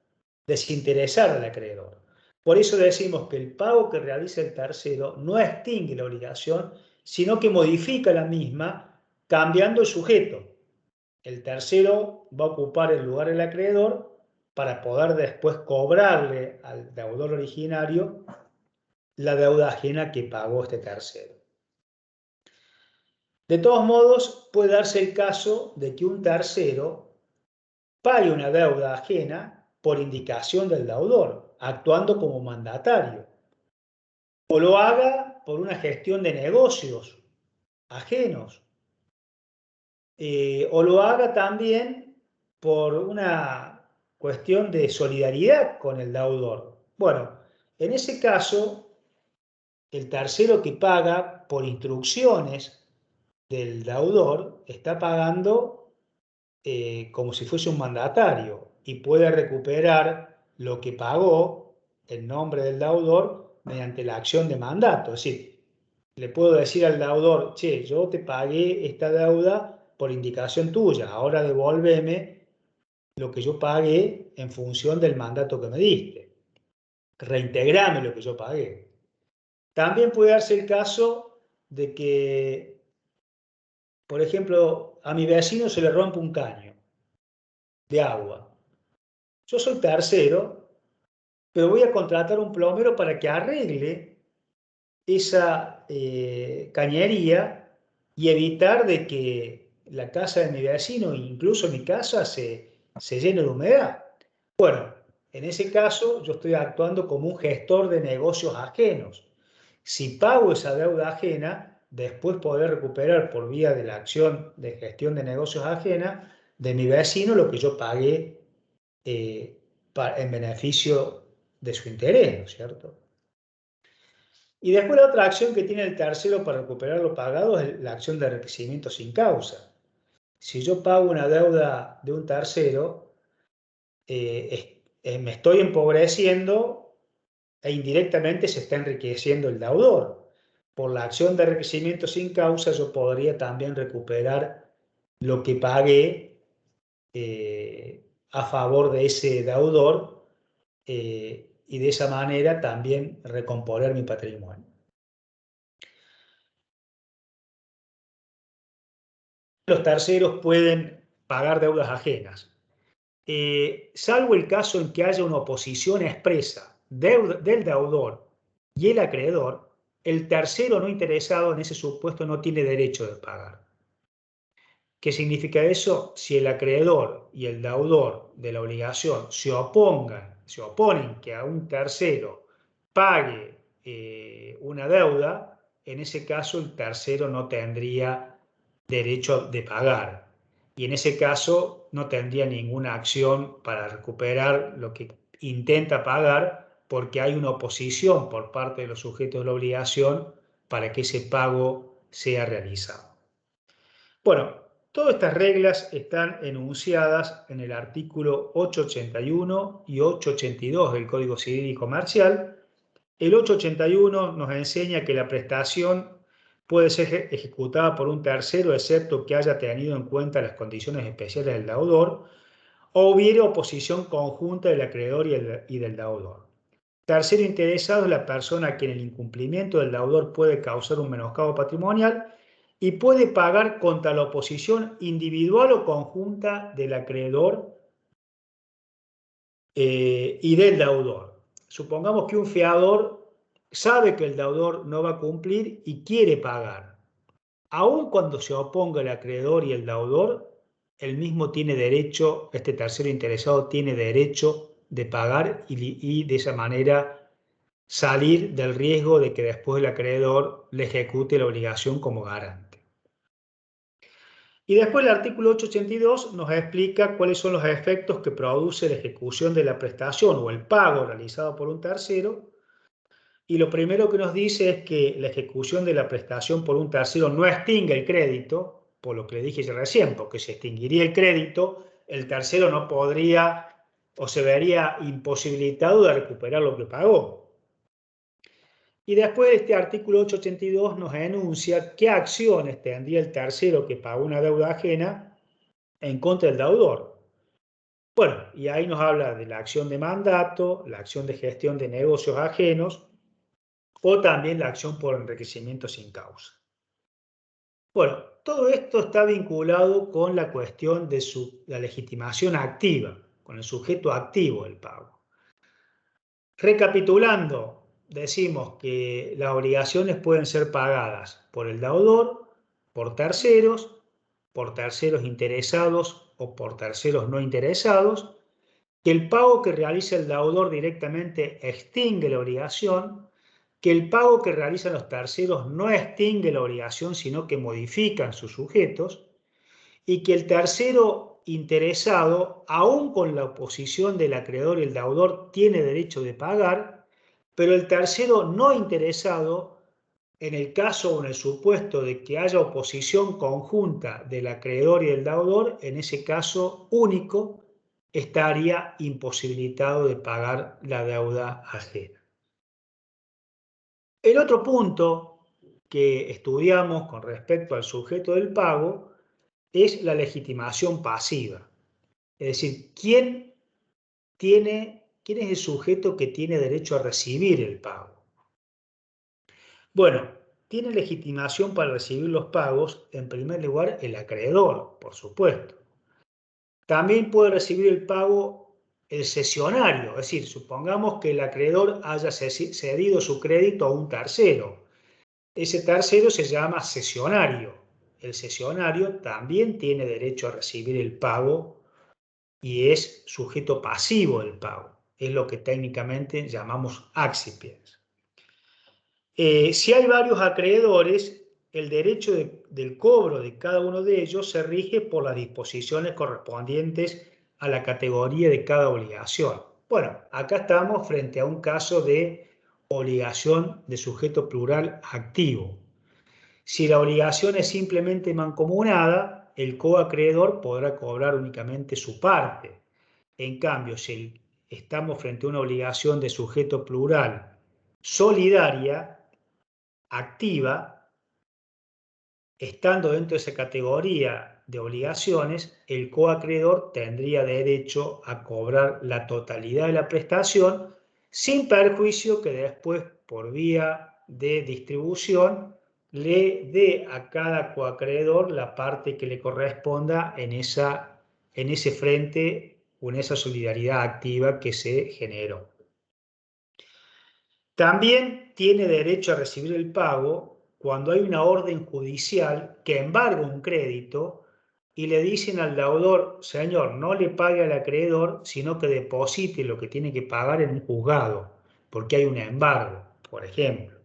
A: desinteresar al acreedor. Por eso decimos que el pago que realiza el tercero no extingue la obligación, sino que modifica la misma cambiando el sujeto. El tercero va a ocupar el lugar del acreedor para poder después cobrarle al deudor originario la deuda ajena que pagó este tercero. De todos modos, puede darse el caso de que un tercero pague una deuda ajena por indicación del deudor, actuando como mandatario, o lo haga por una gestión de negocios ajenos, o lo haga también por una cuestión de solidaridad con el deudor. Bueno, en ese caso, el tercero que paga por instrucciones del deudor está pagando como si fuese un mandatario y puede recuperar lo que pagó en nombre del deudor mediante la acción de mandato. Es decir, le puedo decir al deudor, che, yo te pagué esta deuda por indicación tuya, ahora devuélveme lo que yo pagué en función del mandato que me diste. Reintegrame lo que yo pagué. También puede darse el caso de que, por ejemplo, a mi vecino se le rompe un caño de agua. Yo soy tercero, pero voy a contratar un plomero para que arregle esa cañería y evitar de que la casa de mi vecino, incluso mi casa, se llene de humedad. Bueno, en ese caso yo estoy actuando como un gestor de negocios ajenos. Si pago esa deuda ajena, después poder recuperar por vía de la acción de gestión de negocios ajena de mi vecino lo que yo pagué en beneficio de su interés, ¿no es cierto? Y después la otra acción que tiene el tercero para recuperar lo pagado es la acción de enriquecimiento sin causa. Si yo pago una deuda de un tercero, me estoy empobreciendo e indirectamente se está enriqueciendo el deudor. Por la acción de enriquecimiento sin causa yo podría también recuperar lo que pagué a favor de ese deudor y de esa manera también recomponer mi patrimonio. Los terceros pueden pagar deudas ajenas, salvo el caso en que haya una oposición expresa del deudor y el acreedor, el tercero no interesado en ese supuesto no tiene derecho de pagar. ¿Qué significa eso? Si el acreedor y el deudor de la obligación se oponen que a un tercero pague una deuda, en ese caso el tercero no tendría derecho de pagar. Y en ese caso no tendría ninguna acción para recuperar lo que intenta pagar porque hay una oposición por parte de los sujetos de la obligación para que ese pago sea realizado. Bueno, todas estas reglas están enunciadas en el artículo 881 y 882 del Código Civil y Comercial. El 881 nos enseña que la prestación puede ser ejecutada por un tercero, excepto que haya tenido en cuenta las condiciones especiales del deudor o hubiera oposición conjunta del acreedor y del deudor. Tercero interesado es la persona a quien el incumplimiento del deudor puede causar un menoscabo patrimonial y puede pagar contra la oposición individual o conjunta del acreedor y del deudor. Supongamos que un fiador sabe que el deudor no va a cumplir y quiere pagar. Aun cuando se oponga el acreedor y el deudor, el mismo tiene derecho, este tercero interesado tiene derecho de pagar y de esa manera salir del riesgo de que después el acreedor le ejecute la obligación como garante. Y después el artículo 882 nos explica cuáles son los efectos que produce la ejecución de la prestación o el pago realizado por un tercero. Y lo primero que nos dice es que la ejecución de la prestación por un tercero no extingue el crédito, por lo que le dije recién, porque se extinguiría el crédito, el tercero no podría o se vería imposibilitado de recuperar lo que pagó. Y después este artículo 882 nos enuncia qué acciones tendría el tercero que pagó una deuda ajena en contra del deudor. Bueno, y ahí nos habla de la acción de mandato, la acción de gestión de negocios ajenos o también la acción por enriquecimiento sin causa. Bueno, todo esto está vinculado con la cuestión de la legitimación activa, con el sujeto activo del pago. Recapitulando, decimos que las obligaciones pueden ser pagadas por el deudor, por terceros interesados o por terceros no interesados, que el pago que realiza el deudor directamente extingue la obligación, que el pago que realizan los terceros no extingue la obligación, sino que modifican sus sujetos, y que el tercero interesado, aún con la oposición del acreedor y el deudor, tiene derecho de pagar, pero el tercero no interesado, en el caso o en el supuesto de que haya oposición conjunta del acreedor y del deudor, en ese caso único, estaría imposibilitado de pagar la deuda ajena. El otro punto que estudiamos con respecto al sujeto del pago es la legitimación pasiva. Es decir, ¿quién es el sujeto que tiene derecho a recibir el pago? Bueno, tiene legitimación para recibir los pagos, en primer lugar, el acreedor, por supuesto. También puede recibir el pago el cesionario, es decir, supongamos que el acreedor haya cedido su crédito a un tercero. Ese tercero se llama cesionario. El cesionario también tiene derecho a recibir el pago y es sujeto pasivo del pago. Es lo que técnicamente llamamos accipiens. Si hay varios acreedores, el derecho del cobro de cada uno de ellos se rige por las disposiciones correspondientes a la categoría de cada obligación. Bueno, acá estamos frente a un caso de obligación de sujeto plural activo. Si la obligación es simplemente mancomunada, el coacreedor podrá cobrar únicamente su parte. En cambio, si estamos frente a una obligación de sujeto plural solidaria, activa, estando dentro de esa categoría de obligaciones, el coacreedor tendría derecho a cobrar la totalidad de la prestación sin perjuicio que después, por vía de distribución, le dé a cada coacreedor la parte que le corresponda en ese frente o en esa solidaridad activa que se generó. También tiene derecho a recibir el pago cuando hay una orden judicial que embarga un crédito y le dicen al deudor, señor, no le pague al acreedor, sino que deposite lo que tiene que pagar en un juzgado, porque hay un embargo, por ejemplo.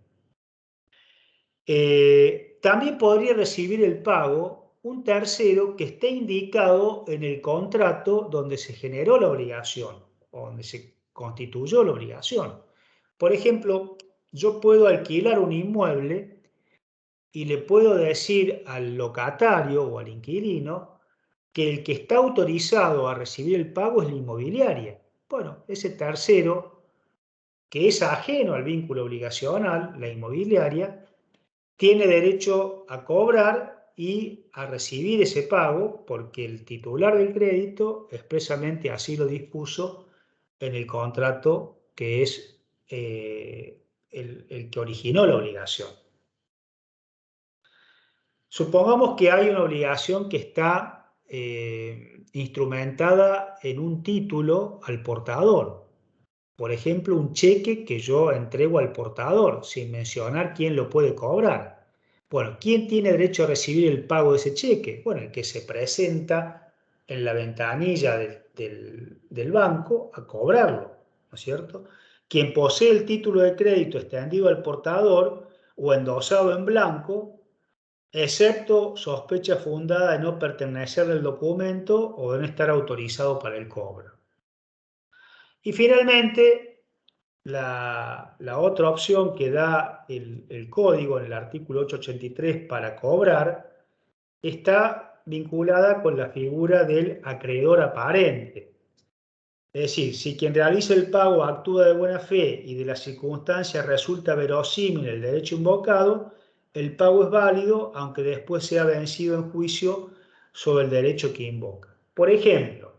A: También podría recibir el pago un tercero que esté indicado en el contrato donde se generó la obligación, o donde se constituyó la obligación. Por ejemplo, yo puedo alquilar un inmueble y le puedo decir al locatario o al inquilino que el que está autorizado a recibir el pago es la inmobiliaria. Bueno, ese tercero, que es ajeno al vínculo obligacional, la inmobiliaria, tiene derecho a cobrar y a recibir ese pago porque el titular del crédito expresamente así lo dispuso en el contrato que es el que originó la obligación. Supongamos que hay una obligación que está instrumentada en un título al portador. Por ejemplo, un cheque que yo entrego al portador, sin mencionar quién lo puede cobrar. Bueno, ¿quién tiene derecho a recibir el pago de ese cheque? Bueno, el que se presenta en la ventanilla del banco a cobrarlo, ¿no es cierto? Quien posee el título de crédito extendido al portador o endosado en blanco, excepto sospecha fundada de no pertenecer al documento o de no estar autorizado para el cobro. Y finalmente, la otra opción que da el código en el artículo 883 para cobrar está vinculada con la figura del acreedor aparente. Es decir, si quien realiza el pago actúa de buena fe y de las circunstancias resulta verosímil el derecho invocado, el pago es válido aunque después sea vencido en juicio sobre el derecho que invoca. Por ejemplo,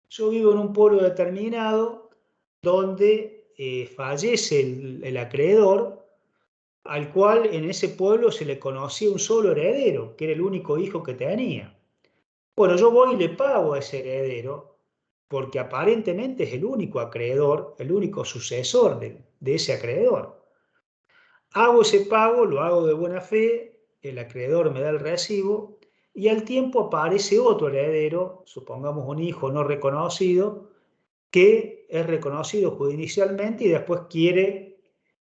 A: yo vivo en un pueblo determinado donde fallece el acreedor, al cual en ese pueblo se le conocía un solo heredero, que era el único hijo que tenía. Bueno, yo voy y le pago a ese heredero, porque aparentemente es el único acreedor, el único sucesor de ese acreedor. Hago ese pago, lo hago de buena fe, el acreedor me da el recibo y al tiempo aparece otro heredero, supongamos un hijo no reconocido, que es reconocido judicialmente y después quiere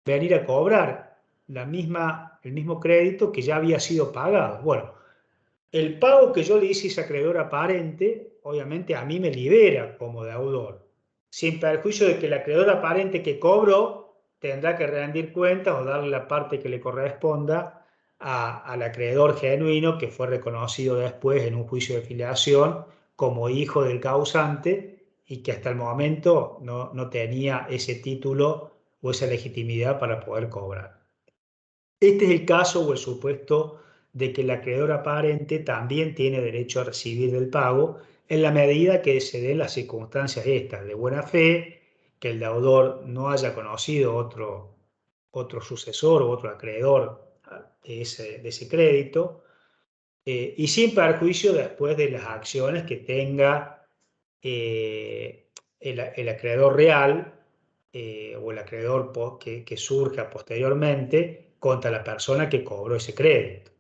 A: venir a cobrar el mismo crédito que ya había sido pagado. Bueno, el pago que yo le hice a ese acreedor aparente, obviamente a mí me libera como deudor, sin perjuicio de que el acreedor aparente que cobró tendrá que rendir cuentas o darle la parte que le corresponda al acreedor genuino que fue reconocido después en un juicio de filiación como hijo del causante y que hasta el momento no tenía ese título o esa legitimidad para poder cobrar. Este es el caso o el supuesto de que el acreedor aparente también tiene derecho a recibir del pago en la medida que se den las circunstancias estas de buena fe, que el deudor no haya conocido otro sucesor o otro acreedor de ese crédito, y sin perjuicio después de las acciones que tenga el acreedor real o el acreedor que surja posteriormente contra la persona que cobró ese crédito.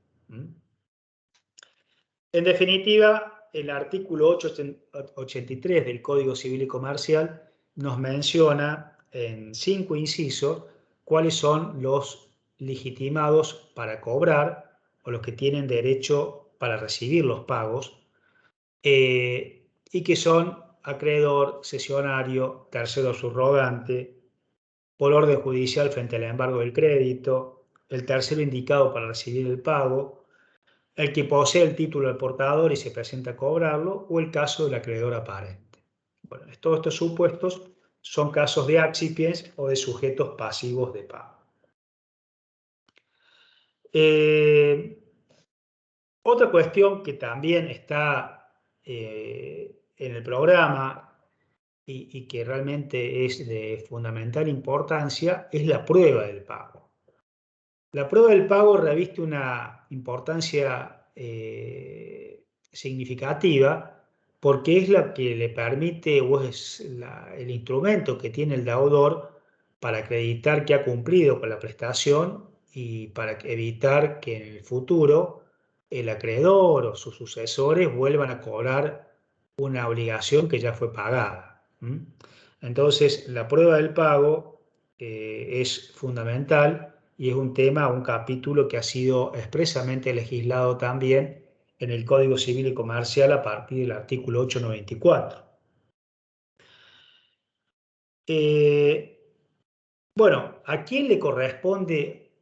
A: En definitiva, el artículo 883 del Código Civil y Comercial nos menciona en 5 incisos cuáles son los legitimados para cobrar o los que tienen derecho para recibir los pagos, y que son acreedor, cesionario, tercero subrogante, por orden judicial frente al embargo del crédito, el tercero indicado para recibir el pago, el que posee el título del portador y se presenta a cobrarlo, o el caso del acreedor aparente. Bueno, todos estos supuestos son casos de accipiens o de sujetos pasivos de pago. Otra cuestión que también está en el programa y que realmente es de fundamental importancia es la prueba del pago. La prueba del pago reviste una importancia significativa porque es la que le permite o es el instrumento que tiene el deudor para acreditar que ha cumplido con la prestación y para evitar que en el futuro el acreedor o sus sucesores vuelvan a cobrar una obligación que ya fue pagada. Entonces, la prueba del pago es fundamental y es un tema, un capítulo que ha sido expresamente legislado también en el Código Civil y Comercial a partir del artículo 894. Bueno, ¿a quién le corresponde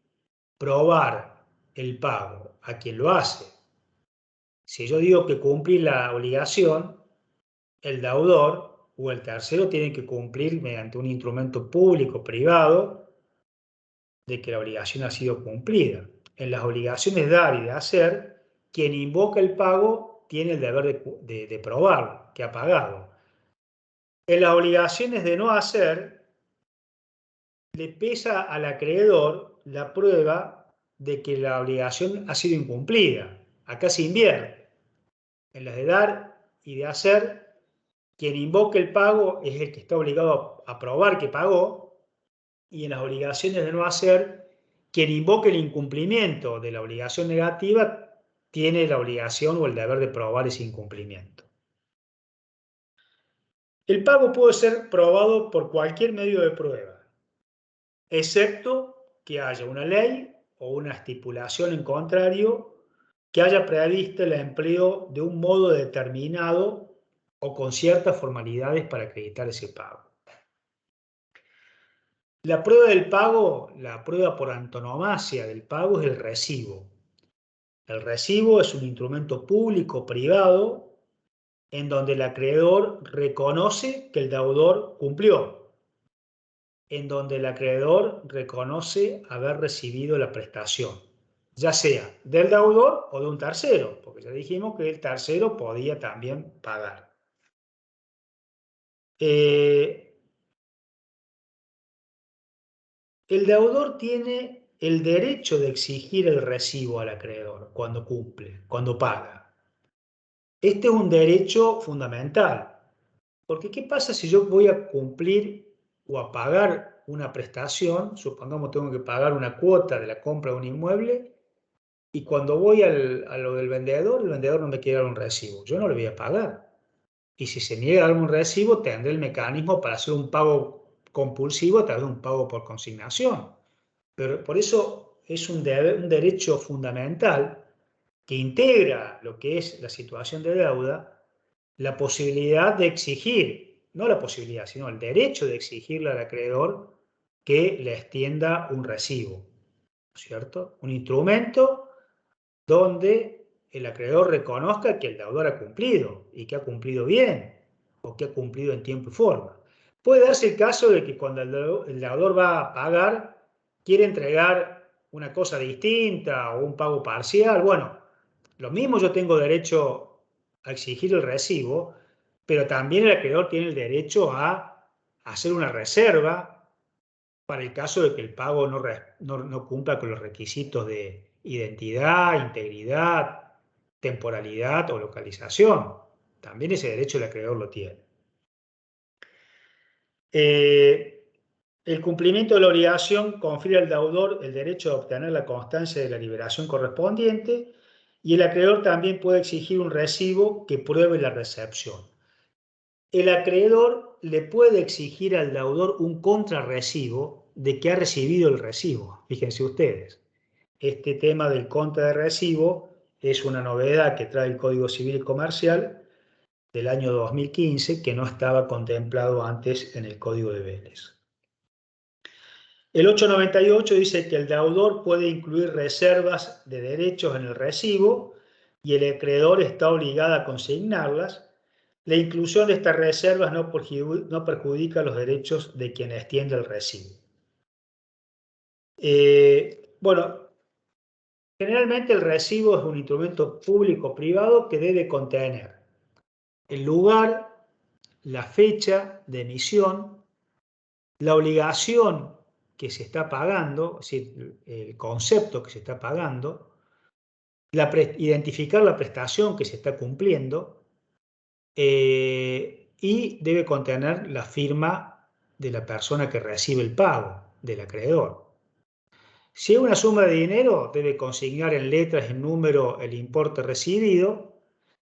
A: probar el pago? A quien lo hace. Si yo digo que cumplí la obligación, el deudor o el tercero tiene que cumplir mediante un instrumento público o privado de que la obligación ha sido cumplida. En las obligaciones de dar y de hacer, quien invoca el pago tiene el deber de probarlo, que ha pagado. En las obligaciones de no hacer, le pesa al acreedor la prueba de que la obligación ha sido incumplida. Acá se invierte. En las de dar y de hacer, quien invoca el pago es el que está obligado a probar que pagó, y en las obligaciones de no hacer, quien invoque el incumplimiento de la obligación negativa tiene la obligación o el deber de probar ese incumplimiento. El pago puede ser probado por cualquier medio de prueba, excepto que haya una ley o una estipulación en contrario que haya previsto el empleo de un modo determinado o con ciertas formalidades para acreditar ese pago. La prueba del pago, la prueba por antonomasia del pago es el recibo. El recibo es un instrumento público o privado en donde el acreedor reconoce que el deudor cumplió, en donde el acreedor reconoce haber recibido la prestación, ya sea del deudor o de un tercero, porque ya dijimos que el tercero podía también pagar. El deudor tiene el derecho de exigir el recibo al acreedor cuando cumple, cuando paga. Este es un derecho fundamental, porque ¿qué pasa si yo voy a cumplir o a pagar una prestación? Supongamos que tengo que pagar una cuota de la compra de un inmueble y cuando voy a lo del vendedor, el vendedor no me quiere dar un recibo. Yo no le voy a pagar. Y si se niega a darme un recibo, tendré el mecanismo para hacer un pago compulsivo a través de un pago por consignación. Pero por eso es un derecho fundamental que integra lo que es la situación de deuda, la posibilidad de exigir, no la posibilidad, sino el derecho de exigirle al acreedor que le extienda un recibo, ¿cierto? Un instrumento donde el acreedor reconozca que el deudor ha cumplido y que ha cumplido bien o que ha cumplido en tiempo y forma. Puede darse el caso de que cuando el deudor va a pagar, quiere entregar una cosa distinta o un pago parcial. Bueno, lo mismo yo tengo derecho a exigir el recibo, pero también el acreedor tiene el derecho a hacer una reserva para el caso de que el pago no cumpla con los requisitos de identidad, integridad, temporalidad o localización. También ese derecho el acreedor lo tiene. El cumplimiento de la obligación confiere al deudor el derecho a obtener la constancia de la liberación correspondiente y el acreedor también puede exigir un recibo que pruebe la recepción. El acreedor le puede exigir al deudor un contrarrecibo de que ha recibido el recibo. Fíjense ustedes, este tema del contra de recibo es una novedad que trae el Código Civil y Comercial del año 2015 que no estaba contemplado antes en el Código de Vélez. El 898 dice que el deudor puede incluir reservas de derechos en el recibo y el acreedor está obligado a consignarlas La inclusión de estas reservas no perjudica los derechos de quien extiende el recibo. Bueno, generalmente el recibo es un instrumento público-privado que debe contener el lugar, la fecha de emisión, la obligación que se está pagando, es decir, el concepto que se está pagando, identificar la prestación que se está cumpliendo, y debe contener la firma de la persona que recibe el pago, del acreedor. Si hay una suma de dinero, debe consignar en letras y en número el importe recibido.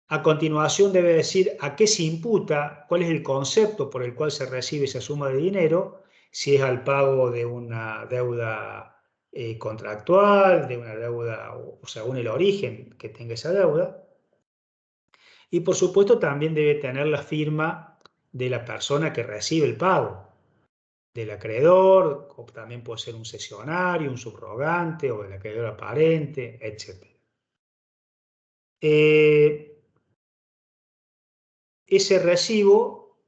A: A continuación debe decir a qué se imputa, cuál es el concepto por el cual se recibe esa suma de dinero, si es al pago de una deuda contractual, de una deuda, o según el origen que tenga esa deuda. Y por supuesto también debe tener la firma de la persona que recibe el pago, del acreedor, o también puede ser un cesionario, un subrogante, o el acreedor aparente, etc. Ese recibo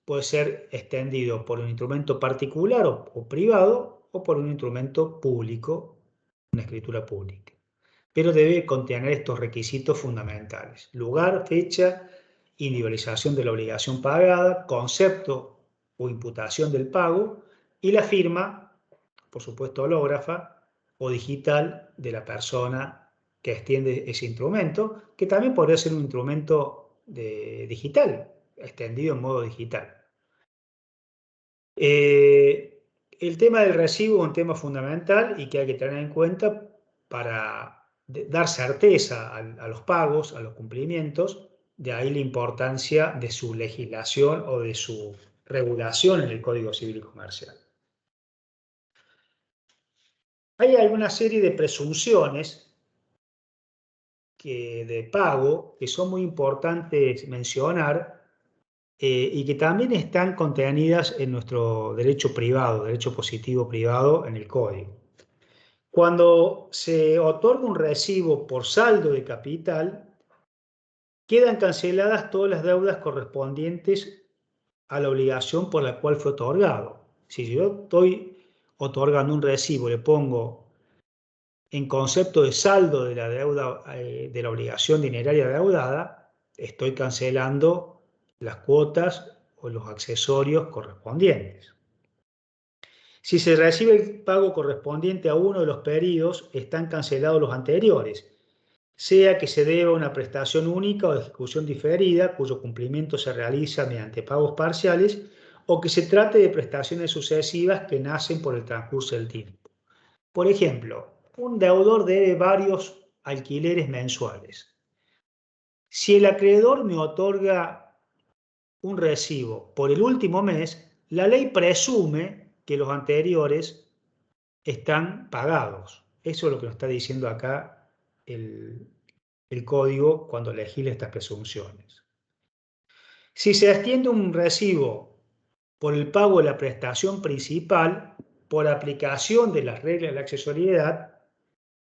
A: puede ser extendido por un instrumento particular o privado, o por un instrumento público, una escritura pública. Pero debe contener estos requisitos fundamentales: lugar, fecha, individualización de la obligación pagada, concepto o imputación del pago, y la firma, por supuesto hológrafa o digital, de la persona que extiende ese instrumento, que también podría ser un instrumento digital, extendido en modo digital. El tema del recibo es un tema fundamental y que hay que tener en cuenta para dar certeza a los pagos, a los cumplimientos. De ahí la importancia de su legislación o de su regulación en el Código Civil y Comercial. Hay alguna serie de presunciones de pago que son muy importantes mencionar, y que también están contenidas en nuestro derecho privado, derecho positivo privado en el Código. Cuando se otorga un recibo por saldo de capital, quedan canceladas todas las deudas correspondientes a la obligación por la cual fue otorgado. Si yo estoy otorgando un recibo, le pongo en concepto de saldo de la deuda, de la obligación dineraria deudada, estoy cancelando las cuotas o los accesorios correspondientes. Si se recibe el pago correspondiente a uno de los periodos, están cancelados los anteriores, sea que se deba una prestación única o de ejecución diferida, cuyo cumplimiento se realiza mediante pagos parciales, o que se trate de prestaciones sucesivas que nacen por el transcurso del tiempo. Por ejemplo, un deudor debe varios alquileres mensuales. Si el acreedor me otorga un recibo por el último mes, la ley presume que los anteriores están pagados. Eso es lo que nos está diciendo acá el código cuando legisla estas presunciones. Si se extiende un recibo por el pago de la prestación principal, por aplicación de las reglas de la accesoriedad,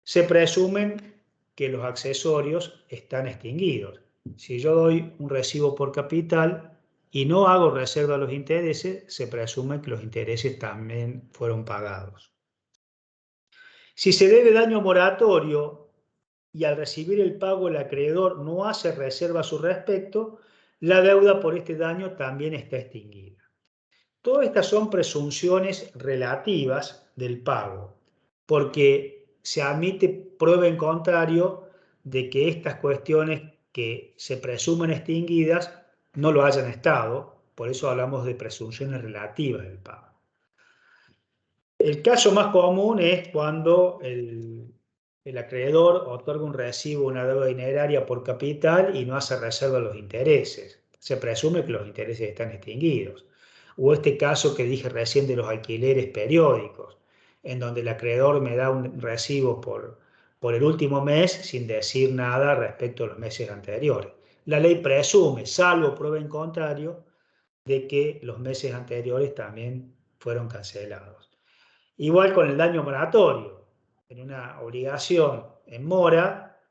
A: se presumen que los accesorios están extinguidos. Si yo doy un recibo por capital y no hago reserva a los intereses, se presume que los intereses también fueron pagados. Si se debe daño moratorio y al recibir el pago el acreedor no hace reserva a su respecto, la deuda por este daño también está extinguida. Todas estas son presunciones relativas del pago, porque se admite prueba en contrario de que estas cuestiones que se presumen extinguidas no lo hayan estado. Por eso hablamos de presunciones relativas del pago. El caso más común es cuando el acreedor otorga un recibo, una deuda dineraria por capital y no hace reserva a los intereses. Se presume que los intereses están extinguidos. O este caso que dije recién de los alquileres periódicos, en donde el acreedor me da un recibo por el último mes sin decir nada respecto a los meses anteriores. La ley presume, salvo prueba en contrario, de que los meses anteriores también fueron cancelados. Igual con el daño moratorio, en una obligación en mora,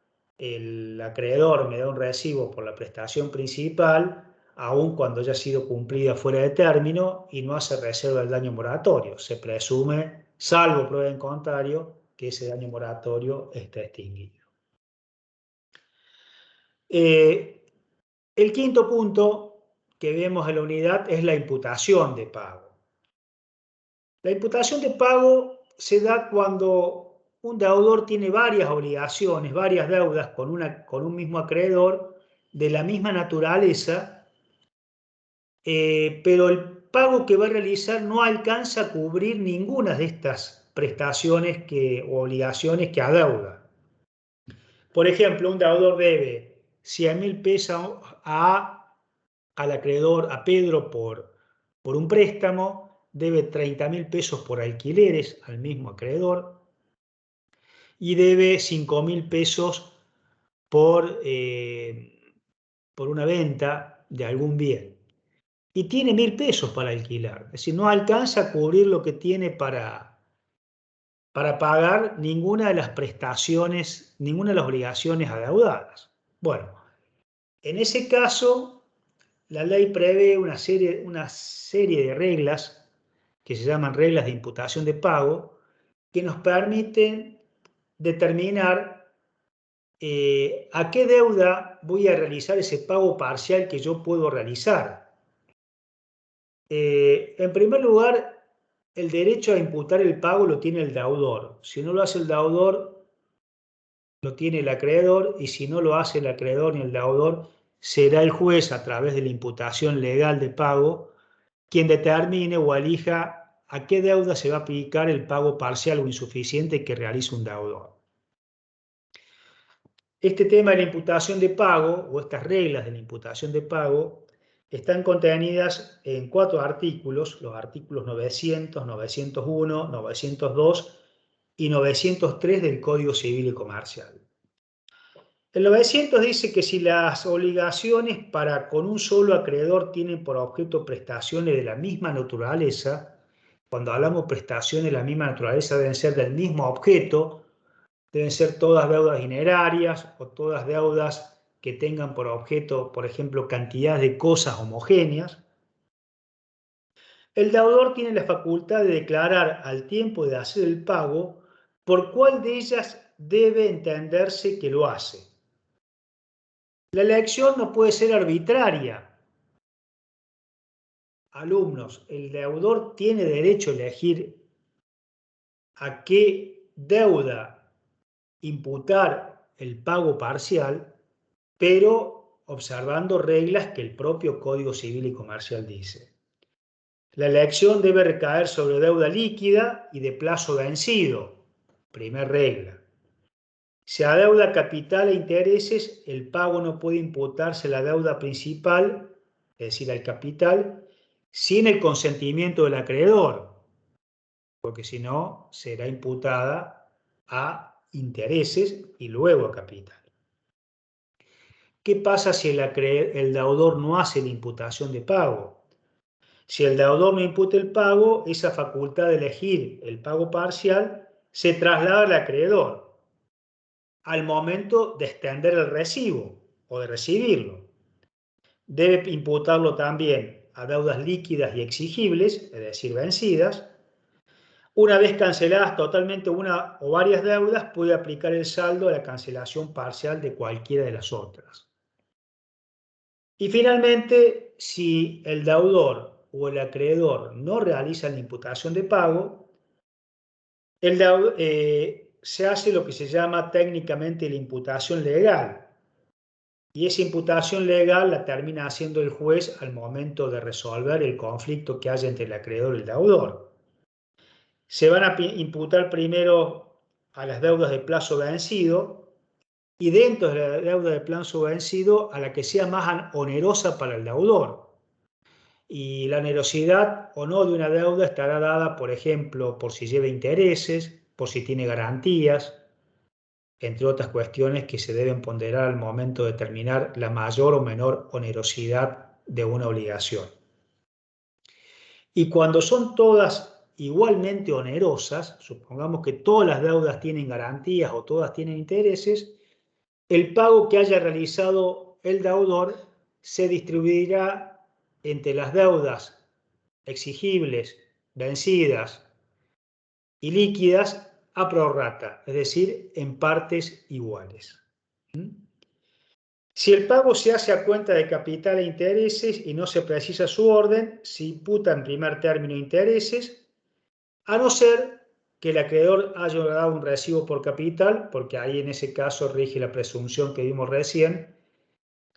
A: el acreedor me da un recibo por la prestación principal, aun cuando haya sido cumplida fuera de término, y no hace reserva del daño moratorio. Se presume, salvo prueba en contrario, que ese daño moratorio está extinguido. El quinto punto que vemos en la unidad es la imputación de pago. La imputación de pago se da cuando un deudor tiene varias obligaciones, varias deudas con un mismo acreedor de la misma naturaleza, pero el pago que va a realizar no alcanza a cubrir ninguna de estas prestaciones o obligaciones que adeuda. Por ejemplo, un deudor debe 100.000 pesos al acreedor, a Pedro, por un préstamo, debe 30.000 pesos por alquileres al mismo acreedor y debe 5.000 pesos por una venta de algún bien. Y tiene 1.000 pesos para alquilar, es decir, no alcanza a cubrir lo que tiene para pagar ninguna de las prestaciones, ninguna de las obligaciones adeudadas. Bueno, en ese caso, la ley prevé una serie de reglas que se llaman reglas de imputación de pago, que nos permiten determinar a qué deuda voy a realizar ese pago parcial que yo puedo realizar. En primer lugar, el derecho a imputar el pago lo tiene el deudor. Si no lo hace el deudor, lo tiene el acreedor, y si no lo hace el acreedor ni el deudor, será el juez, a través de la imputación legal de pago, quien determine o elija a qué deuda se va a aplicar el pago parcial o insuficiente que realice un deudor. Este tema de la imputación de pago, o estas reglas de la imputación de pago, están contenidas en 4 artículos, los artículos 900, 901, 902 y 903 del Código Civil y Comercial. El 900 dice que si las obligaciones para con un solo acreedor tienen por objeto prestaciones de la misma naturaleza, cuando hablamos de prestaciones de la misma naturaleza deben ser del mismo objeto, deben ser todas deudas dinerarias o todas deudas que tengan por objeto, por ejemplo, cantidad de cosas homogéneas. El deudor tiene la facultad de declarar al tiempo de hacer el pago por cuál de ellas debe entenderse que lo hace. La elección no puede ser arbitraria. Alumnos, el deudor tiene derecho a elegir a qué deuda imputar el pago parcial, pero observando reglas que el propio Código Civil y Comercial dice. La elección debe recaer sobre deuda líquida y de plazo vencido. Primera regla. Si adeuda capital e intereses, el pago no puede imputarse a la deuda principal, es decir, al capital, sin el consentimiento del acreedor, porque si no, será imputada a intereses y luego a capital. ¿Qué pasa si el deudor no hace la imputación de pago? Si el deudor no imputa el pago, esa facultad de elegir el pago parcial se traslada al acreedor al momento de extender el recibo o de recibirlo. Debe imputarlo también a deudas líquidas y exigibles, es decir, vencidas. Una vez canceladas totalmente una o varias deudas, puede aplicar el saldo a la cancelación parcial de cualquiera de las otras. Y finalmente, si el deudor o el acreedor no realizan la imputación de pago, se hace lo que se llama técnicamente la imputación legal. Y esa imputación legal la termina haciendo el juez al momento de resolver el conflicto que haya entre el acreedor y el deudor. Se van a imputar primero a las deudas de plazo vencido, y dentro de la deuda de plazo vencido a la que sea más onerosa para el deudor. Y la onerosidad o no de una deuda estará dada, por ejemplo, por si lleva intereses, por si tiene garantías, entre otras cuestiones que se deben ponderar al momento de determinar la mayor o menor onerosidad de una obligación. Y cuando son todas igualmente onerosas, supongamos que todas las deudas tienen garantías o todas tienen intereses, el pago que haya realizado el deudor se distribuirá entre las deudas exigibles, vencidas y líquidas a prorrata, es decir, en partes iguales. Si el pago se hace a cuenta de capital e intereses y no se precisa su orden, se imputa en primer término intereses, a no ser que el acreedor haya dado un recibo por capital, porque ahí en ese caso rige la presunción que vimos recién,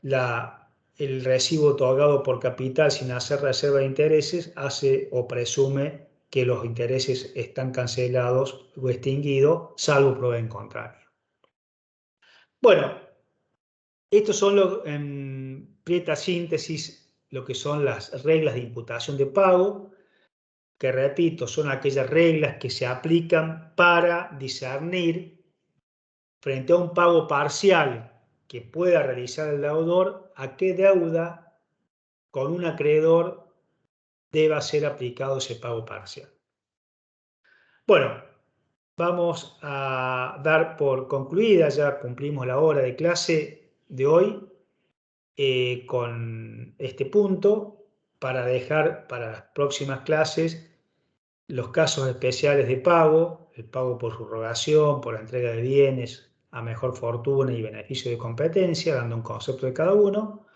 A: el recibo otorgado por capital sin hacer reserva de intereses hace o presume que los intereses están cancelados o extinguidos, salvo prueba en contrario. Bueno, estos son en prieta síntesis lo que son las reglas de imputación de pago, que repito, son aquellas reglas que se aplican para discernir frente a un pago parcial que pueda realizar el deudor, a qué deuda con un acreedor deba ser aplicado ese pago parcial. Bueno, vamos a dar por concluida, ya cumplimos la hora de clase de hoy con este punto, para dejar para las próximas clases los casos especiales de pago, el pago por subrogación, por la entrega de bienes a mejor fortuna y beneficio de competencia, dando un concepto de cada uno,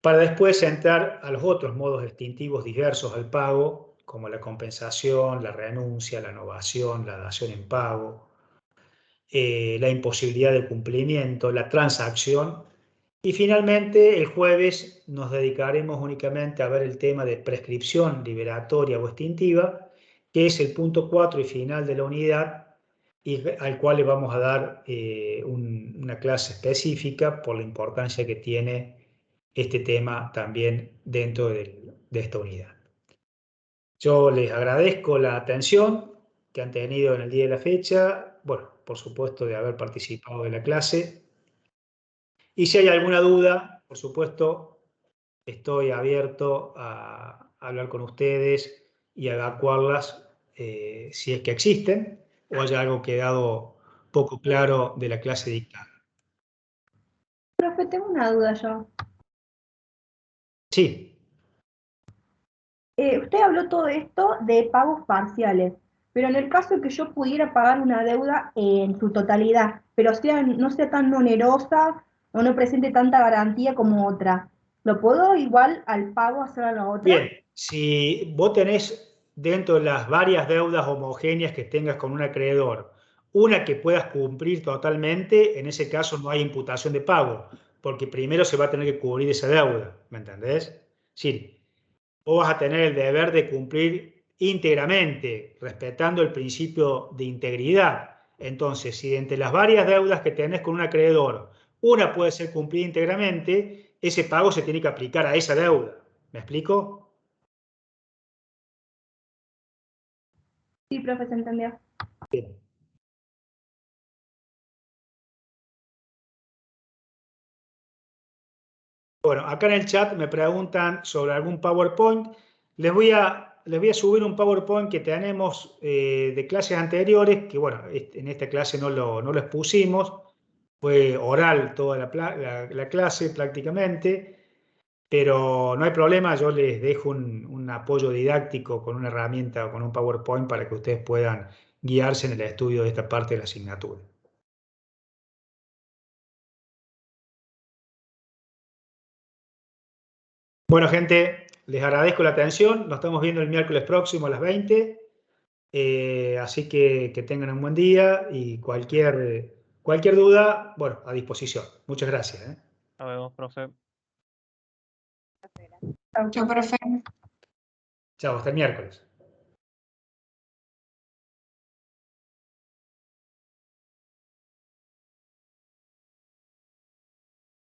A: para después entrar a los otros modos extintivos diversos al pago, como la compensación, la renuncia, la novación, la dación en pago, la imposibilidad de cumplimiento, la transacción. Y finalmente, el jueves nos dedicaremos únicamente a ver el tema de prescripción liberatoria o extintiva, que es el punto 4 y final de la unidad, y al cual le vamos a dar una clase específica por la importancia que tiene este tema también dentro de esta unidad. Yo les agradezco la atención que han tenido en el día de la fecha, bueno, por supuesto de haber participado de la clase. Y si hay alguna duda, por supuesto, estoy abierto a hablar con ustedes y a evacuarlas si es que existen o haya algo quedado poco claro de la clase dictada.
C: Profe, tengo una duda yo.
A: Sí.
C: Usted habló todo esto de pagos parciales, pero en el caso de que yo pudiera pagar una deuda en su totalidad, pero no sea tan onerosa o no presente tanta garantía como otra, ¿lo puedo igual al pago hacer a la otra?
A: Bien, si vos tenés dentro de las varias deudas homogéneas que tengas con un acreedor, una que puedas cumplir totalmente, en ese caso no hay imputación de pago, porque primero se va a tener que cubrir esa deuda, ¿me entendés? Sí. Vos vas a tener el deber de cumplir íntegramente, respetando el principio de integridad. Entonces, si entre las varias deudas que tenés con un acreedor, una puede ser cumplida íntegramente, ese pago se tiene que aplicar a esa deuda. ¿Me explico?
C: Sí, profe, se entendió.
A: Bien. Bueno, acá en el chat me preguntan sobre algún PowerPoint. Les voy a subir un PowerPoint que tenemos de clases anteriores, que bueno, en esta clase no lo expusimos, fue oral toda la clase prácticamente, pero no hay problema, yo les dejo un apoyo didáctico con una herramienta o con un PowerPoint para que ustedes puedan guiarse en el estudio de esta parte de la asignatura. Bueno, gente, les agradezco la atención. Nos estamos viendo el miércoles próximo a las 20. Así que tengan un buen día y cualquier duda, bueno, a disposición. Muchas gracias.
D: Nos vemos, profe.
C: Chao, profe.
A: Chao, hasta el miércoles.